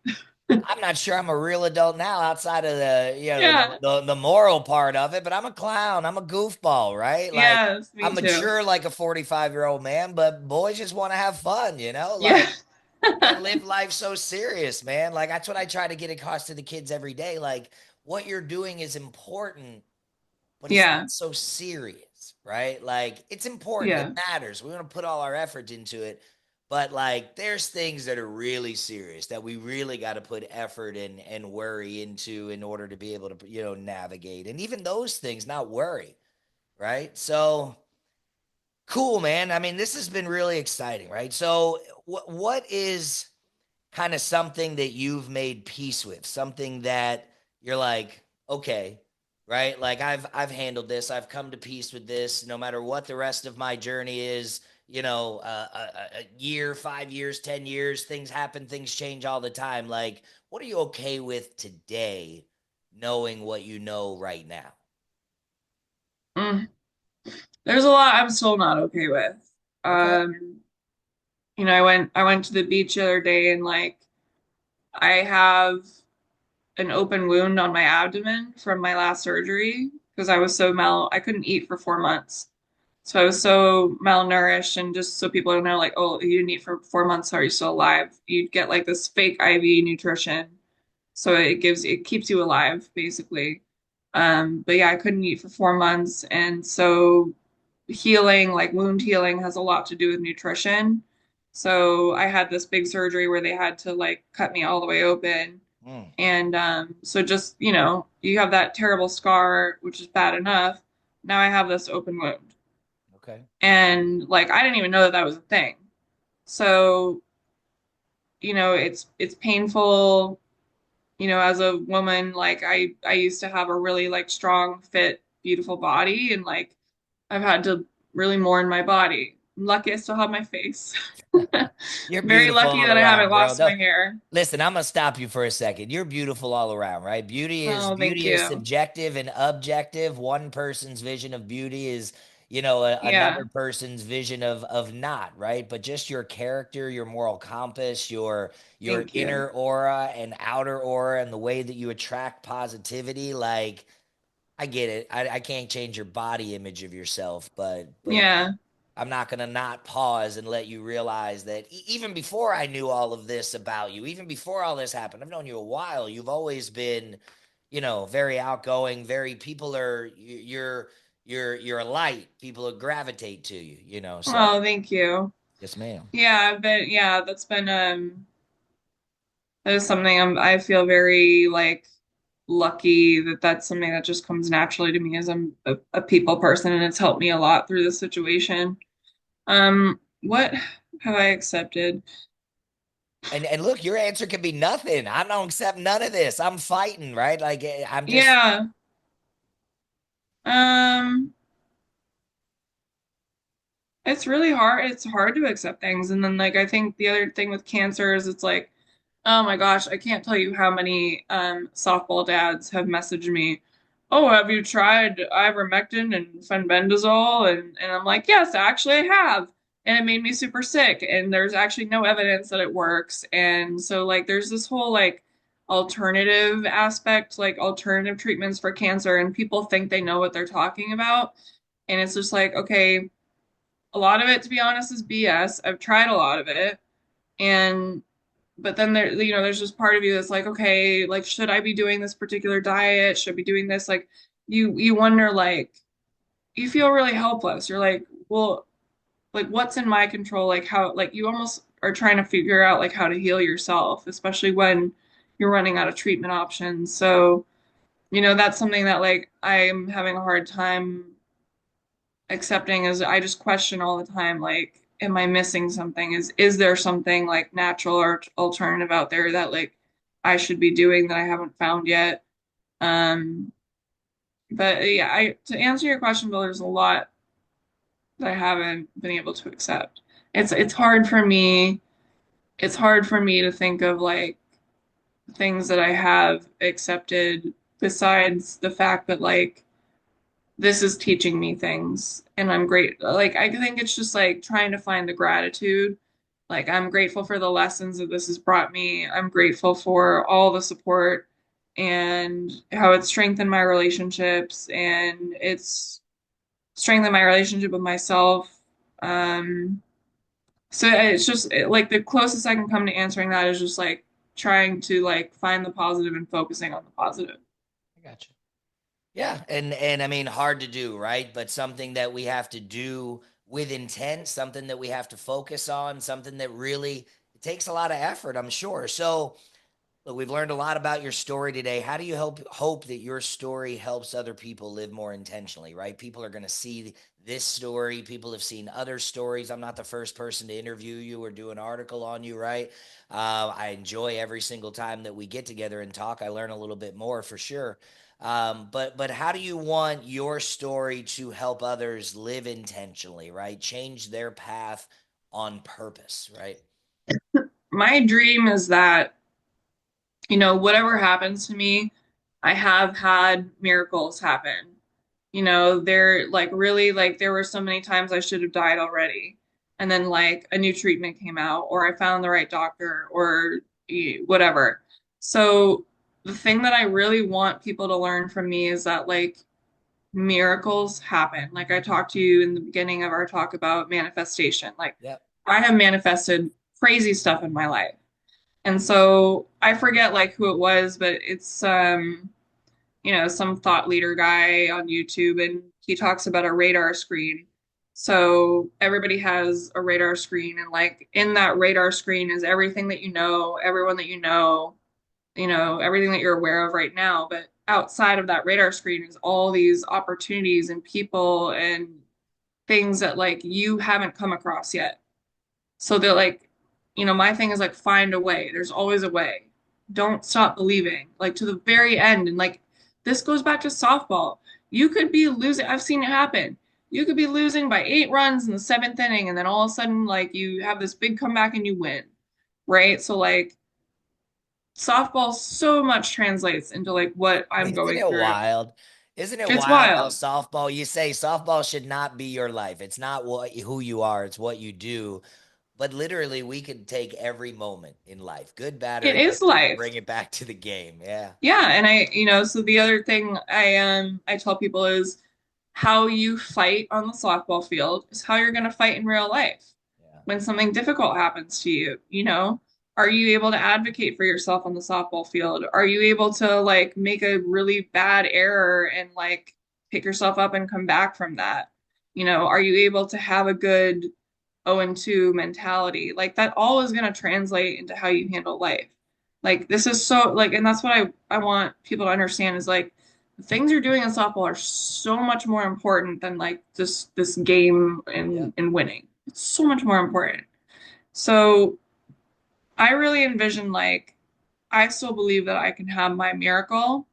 I'm not sure I'm a real adult now outside of the, Yeah. the moral part of it, but I'm a clown. I'm a goofball, right? Like Yes, me I'm too. mature like a 45-year-old man, but boys just want to have fun, Yeah. Like you can't live life so serious, man. Like that's what I try to get across to the kids every day. Like what you're doing is important, but it's Yeah. not so serious, right? Like it's important, it Yeah. matters. We want to put all our effort into it, but like there's things that are really serious that we really got to put effort and worry into in order to be able to, navigate. And even those things, not worry, right? So cool, man. I mean, this has been really exciting, right? So what is kind of something that you've made peace with, something that you're like, okay, right? Like I've handled this. I've come to peace with this. No matter what the rest of my journey is, a year, 5 years, 10 years, things happen, things change all the time. Like, what are you okay with today, knowing what you know right now? Mm. There's a lot I'm still not okay with. Okay. Um, I went to the beach the other day and like I have an open wound on my abdomen from my last surgery because I couldn't eat for 4 months. So I was so malnourished, and just so people don't know, like, oh, you didn't eat for 4 months, how are you still alive? You'd get like this fake IV nutrition. So it keeps you alive, basically. But yeah, I couldn't eat for 4 months. And so healing, like wound healing, has a lot to do with nutrition. So I had this big surgery where they had to like cut me all the way open. Mm, And so just, you have that terrible scar, which is bad enough. Now I have this open wound. okay. And like I didn't even know that that was a thing. So, it's painful, as a woman, like I used to have a really like strong, fit, beautiful body, and like I've had to really mourn my body. I'm lucky I still have my face. You're Very beautiful lucky all that I haven't around, bro. lost my hair. Listen, I'm gonna stop you for a second. You're beautiful all around, right? Beauty is Oh, thank beauty is you. subjective and objective. One person's vision of beauty is, Yeah, another person's vision of not, right? But just your character, your moral compass, your thank you. inner aura and outer aura, and the way that you attract positivity, like I get it. I can't change your body image of yourself, but Yeah, I'm not going to not pause and let you realize that even before I knew all of this about you, even before all this happened, I've known you a while. You've always been, very outgoing, very people are you're a light. People gravitate to you. So oh, thank you. yes, ma'am. Yeah, but yeah, that is something I feel very like lucky that that's something that just comes naturally to me as I'm a people person, and it's helped me a lot through this situation. What have I accepted? And look, your answer could be nothing. I don't accept none of this. I'm fighting, right? Like I'm just Yeah. Um, it's really hard. It's hard to accept things. And then like I think the other thing with cancer is it's like, oh my gosh, I can't tell you how many softball dads have messaged me. Oh, have you tried ivermectin and fenbendazole? And I'm like, yes, actually I have. And it made me super sick. And there's actually no evidence that it works. And so like there's this whole like alternative aspect, like alternative treatments for cancer, and people think they know what they're talking about. And it's just like, okay, a lot of it, to be honest, is BS. I've tried a lot of it. And but then there, there's just part of you that's like, okay, like should I be doing this particular diet? Should I be doing this? Like you wonder, like you feel really helpless. You're like, well, like what's in my control? Like how, like you almost are trying to figure out like how to heal yourself, especially when you're running out of treatment options. So, that's something that like I'm having a hard time accepting, is I just question all the time, like, am I missing something? Is there something like natural or alternative out there that like I should be doing that I haven't found yet? Um, but yeah, I to answer your question, Bill, there's a lot that I haven't been able to accept. It's hard for me. It's hard for me to think of like things that I have accepted besides the fact that like this is teaching me things and I'm great. Like, I think it's just like trying to find the gratitude. Like, I'm grateful for the lessons that this has brought me. I'm grateful for all the support and how it's strengthened my relationships and it's strengthened my relationship with myself. Um, so it's just like the closest I can come to answering that is just like trying to like find the positive and focusing on the positive. I got you. Yeah, and I mean, hard to do, right? But something that we have to do with intent, something that we have to focus on, something that really it takes a lot of effort, I'm sure. So, look, we've learned a lot about your story today. How do you hope that your story helps other people live more intentionally, right? People are going to see this story. People have seen other stories. I'm not the first person to interview you or do an article on you, right? I enjoy every single time that we get together and talk. I learn a little bit more for sure. But how do you want your story to help others live intentionally, right? Change their path on purpose, right? My dream is that whatever happens to me, I have had miracles happen. They're like really like there were so many times I should have died already. And then like a new treatment came out, or I found the right doctor, or whatever. So the thing that I really want people to learn from me is that like miracles happen. Like I talked to you in the beginning of our talk about manifestation. Like Yep. I have manifested crazy stuff in my life. And so I forget like who it was, but it's some thought leader guy on YouTube and he talks about a radar screen. So everybody has a radar screen and like in that radar screen is everything that you know, everyone that everything that you're aware of right now, but outside of that radar screen is all these opportunities and people and things that like you haven't come across yet. So they're like, my thing is like find a way. There's always a way. Don't stop believing, like to the very end. And like this goes back to softball. You could be losing, I've seen it happen. You could be losing by 8 runs in the seventh inning, and then all of a sudden, like you have this big comeback and you win. Right. So like softball so much translates into like what I'm Isn't going it through. wild? Isn't it It's wild how wild. softball, you say softball should not be your life. It's not who you are, it's what you do. But literally we could take every moment in life, good, bad, or It is indifferent, and life. bring it back to the game. Yeah. Yeah, and so the other thing I tell people is how you fight on the softball field is how you're going to fight in real life. Yeah. When something difficult happens to you, are you able to advocate for yourself on the softball field? Are you able to like make a really bad error and like pick yourself up and come back from that? Are you able to have a good 0-2 mentality? Like that all is going to translate into how you handle life. Like this is so like, and that's what I want people to understand is like the things you're doing in softball are so much more important than like this game Yeah. and winning. It's so much more important. So I really envision like I still believe that I can have my miracle,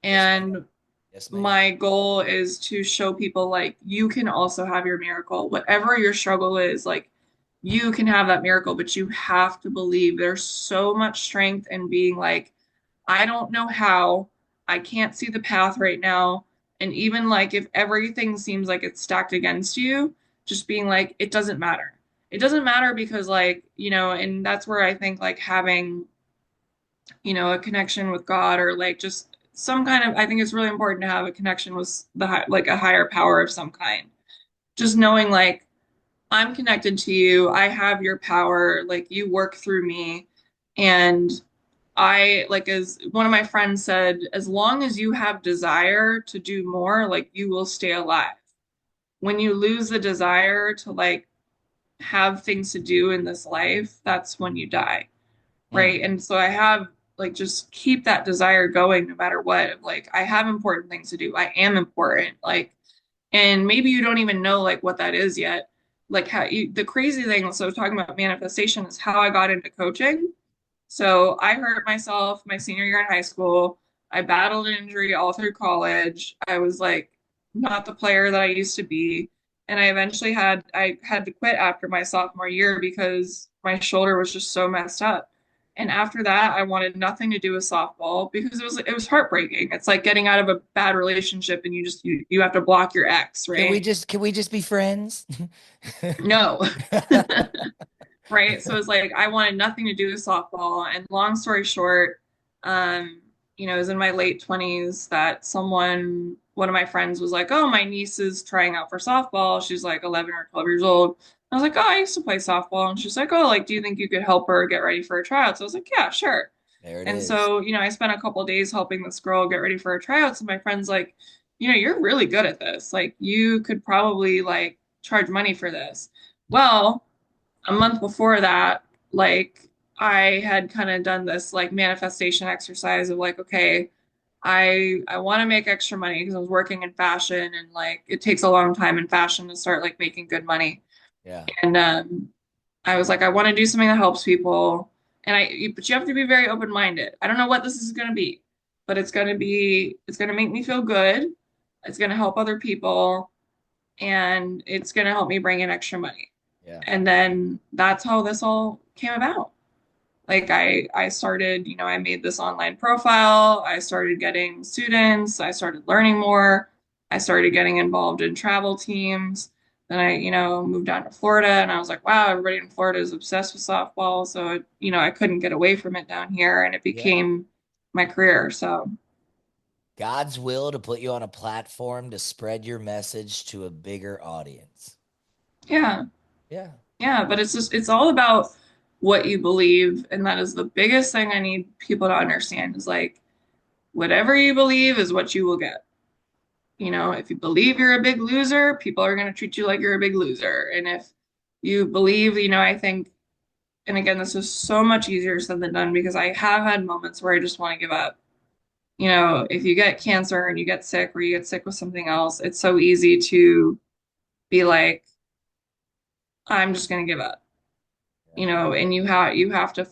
Yes, ma'am. and Yes, ma'am. my goal is to show people like you can also have your miracle. Whatever your struggle is, like you can have that miracle, but you have to believe. There's so much strength in being like, I don't know how, I can't see the path right now. And even like if everything seems like it's stacked against you, just being like, it doesn't matter. It doesn't matter because like, and that's where I think like having a connection with God or like just some kind of, I think it's really important to have a connection with like a higher power of some kind. Just knowing like I'm connected to you, I have your power, like you work through me. And I like as one of my friends said, as long as you have desire to do more, like you will stay alive. When you lose the desire to like have things to do in this life, that's when you die, Mm. right? And so I have like just keep that desire going no matter what. Like I have important things to do. I am important. Like, and maybe you don't even know like what that is yet. Like how you, the crazy thing, so talking about manifestation is how I got into coaching. So I hurt myself my senior year in high school. I battled an injury all through college. I was like not the player that I used to be. And I had to quit after my sophomore year because my shoulder was just so messed up. And after that, I wanted nothing to do with softball because it was heartbreaking. It's like getting out of a bad relationship and you have to block your ex, right? Can we just be friends? No. Right? So it's like I wanted nothing to do with softball. And long story short, it was in my late 20s that one of my friends was like, "Oh, my niece is trying out for softball. She's like 11 or 12 years old." I was like, "Oh, I used to play softball." And she's like, "Oh, like, do you think you could help her get ready for a tryout?" So I was like, "Yeah, sure." There it And is. so, I spent a couple of days helping this girl get ready for her tryouts. And my friend's like, "You're really good at this. Like, you could probably like charge money for this." Well, a month before that, like I had kind of done this like manifestation exercise of like, okay, I want to make extra money because I was working in fashion and like it takes a long time in fashion to start like making good money. Yeah. And I was like, I want to do something that helps people. But you have to be very open-minded. I don't know what this is going to be, but it's going to make me feel good. It's going to help other people and it's going to help me bring in extra money. Yeah. And then that's how this all came about. Like I started, I made this online profile, I started getting students, I started learning more, I started getting involved in travel teams. Then I, moved down to Florida and I was like, wow, everybody in Florida is obsessed with softball. So, I couldn't get away from it down here and it Yeah. became my career. So, God's will to put you on a platform to spread your message to a bigger audience. yeah. Yeah. Yeah, but it's all about what you believe. And that is the biggest thing I need people to understand is like whatever you believe is what you will get. If you believe you're a big loser, people are going to treat you like you're a big loser. And if you believe, I think, and again, this is so much easier said than done because I have had moments where I just want to give up. If you get cancer and you get sick or you get sick with something else, it's so easy to be like, I'm just going to give up. Yeah. And you have to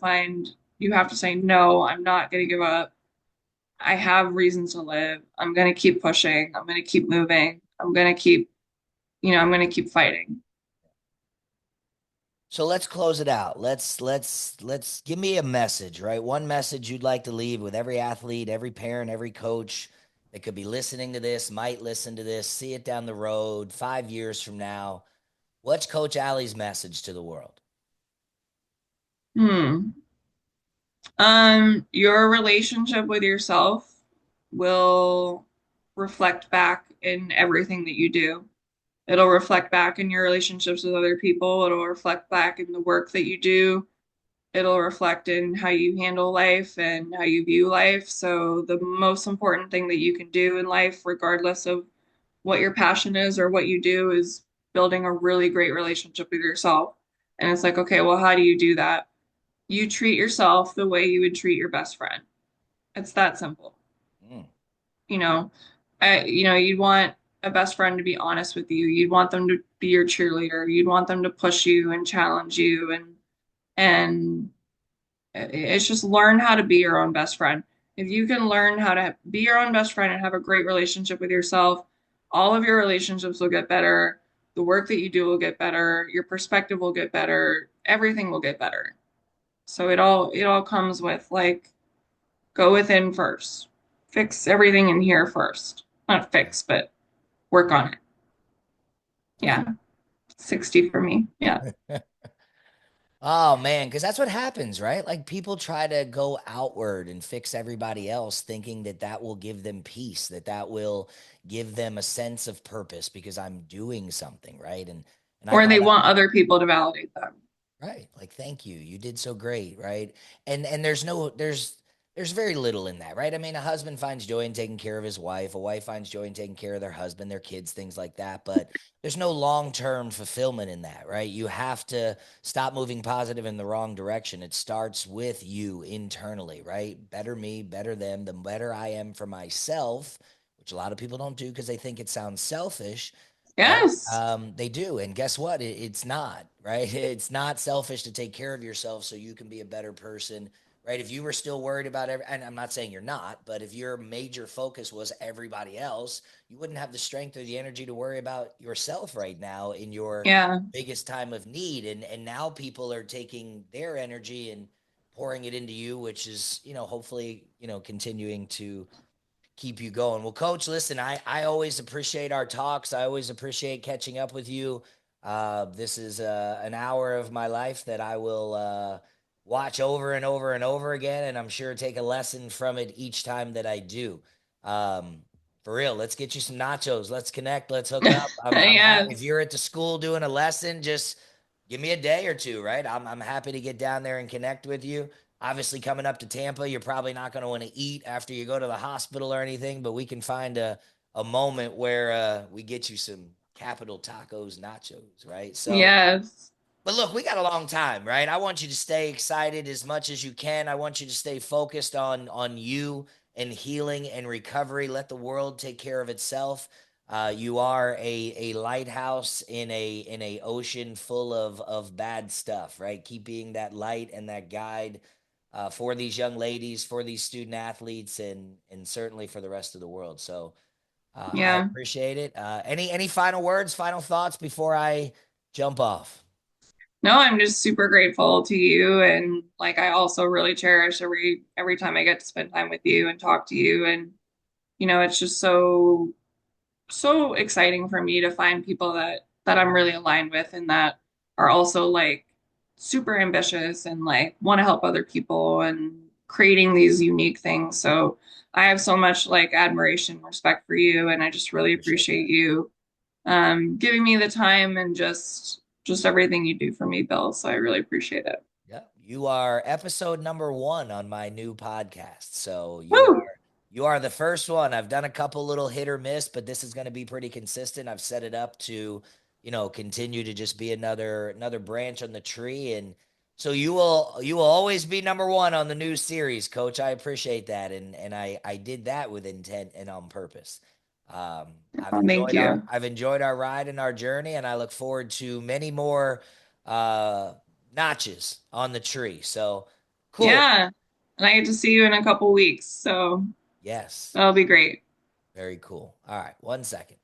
say, no, I'm not going to give up. I have reasons to live. I'm going to keep pushing. I'm going to keep moving. I'm going to keep fighting. So let's close it out. Let's give me a message, right? One message you'd like to leave with every athlete, every parent, every coach that could be listening to this, might listen to this, see it down the road 5 years from now. What's Coach Aly's message to the world? Hmm. Your relationship with yourself will reflect back in everything that you do. It'll reflect back in your relationships with other people. It'll reflect back in the work that you do. It'll reflect in how you handle life and how you view life. So the most important thing that you can do in life, regardless of what your passion is or what you do, is building a really great relationship with yourself. And it's like, okay, well, how do you do that? You treat yourself the way you would treat your best friend. It's that simple. Mm, You know, you'd want a best friend to be honest with you. You'd want them to be your cheerleader. You'd want them to push you and challenge you and it's just learn how to be your own best friend. If you can learn how to be your own best friend and have a great relationship with yourself, all of your relationships will get better. The work that you do will get better. Your perspective will get better. Everything will get better. So it all comes with like go within first. Fix everything in here first. Not fix, but work on it. Yeah. 60 for me. Yeah. Oh man, because that's what happens, right? Like people try to go outward and fix everybody else, thinking that that will give them peace, that that will give them a sense of purpose because I'm doing something, right? And I Or call they that want other people to validate them. right. Like, thank you. You did so great, right? And there's very little in that, right? I mean, a husband finds joy in taking care of his wife, a wife finds joy in taking care of their husband, their kids, things like that, but there's no long-term fulfillment in that, right? You have to stop moving positive in the wrong direction. It starts with you internally, right? Better me, better them, the better I am for myself, which a lot of people don't do because they think it sounds selfish, right? Yes. They do. And guess what? It's not, right? It's not selfish to take care of yourself so you can be a better person, right? If you were still worried about and I'm not saying you're not, but if your major focus was everybody else, you wouldn't have the strength or the energy to worry about yourself right now in your Yeah. biggest time of need. And now people are taking their energy and pouring it into you, which is, hopefully, continuing to keep you going. Well, Coach, listen, I always appreciate our talks. I always appreciate catching up with you. This is an hour of my life that I will watch over and over and over again, and I'm sure take a lesson from it each time that I do. Um, for real, let's get you some nachos. Let's connect. Let's hook up. If Yes. you're at the school doing a lesson, just give me a day or two, right? I'm happy to get down there and connect with you. Obviously, coming up to Tampa, you're probably not going to want to eat after you go to the hospital or anything, but we can find a moment where we get you some capital tacos nachos, right? So, Yes. but look, we got a long time, right? I want you to stay excited as much as you can. I want you to stay focused on you and healing and recovery. Let the world take care of itself. You are a lighthouse in a ocean full of bad stuff, right? Keep being that light and that guide for these young ladies, for these student athletes, and certainly for the rest of the world. So I Yeah. appreciate it. Any final words, final thoughts before I jump off? No, I'm just super grateful to you, and like I also really cherish every time I get to spend time with you and talk to you. And it's just so exciting for me to find people that I'm really aligned with and that are also like super ambitious and like want to help other people and creating these unique things. So I have so much like admiration and respect for you, and I just really Appreciate appreciate that. you giving me the time and just everything you do for me, Bill. So I really appreciate it. Yeah, you are episode number one on my new podcast. So Woo! you are the first one. I've done a couple little hit or miss, but this is going to be pretty consistent. I've set it up to, continue to just be another branch on the tree, and so you will always be number one on the new series, Coach. I appreciate that, and I did that with intent and on purpose. I've Oh, thank enjoyed our you. I've enjoyed our ride and our journey, and I look forward to many more uh notches on the tree. So cool. Yeah. And I get to see you in a couple weeks. So Yes. that'll be great. Very cool. All right. 1 second.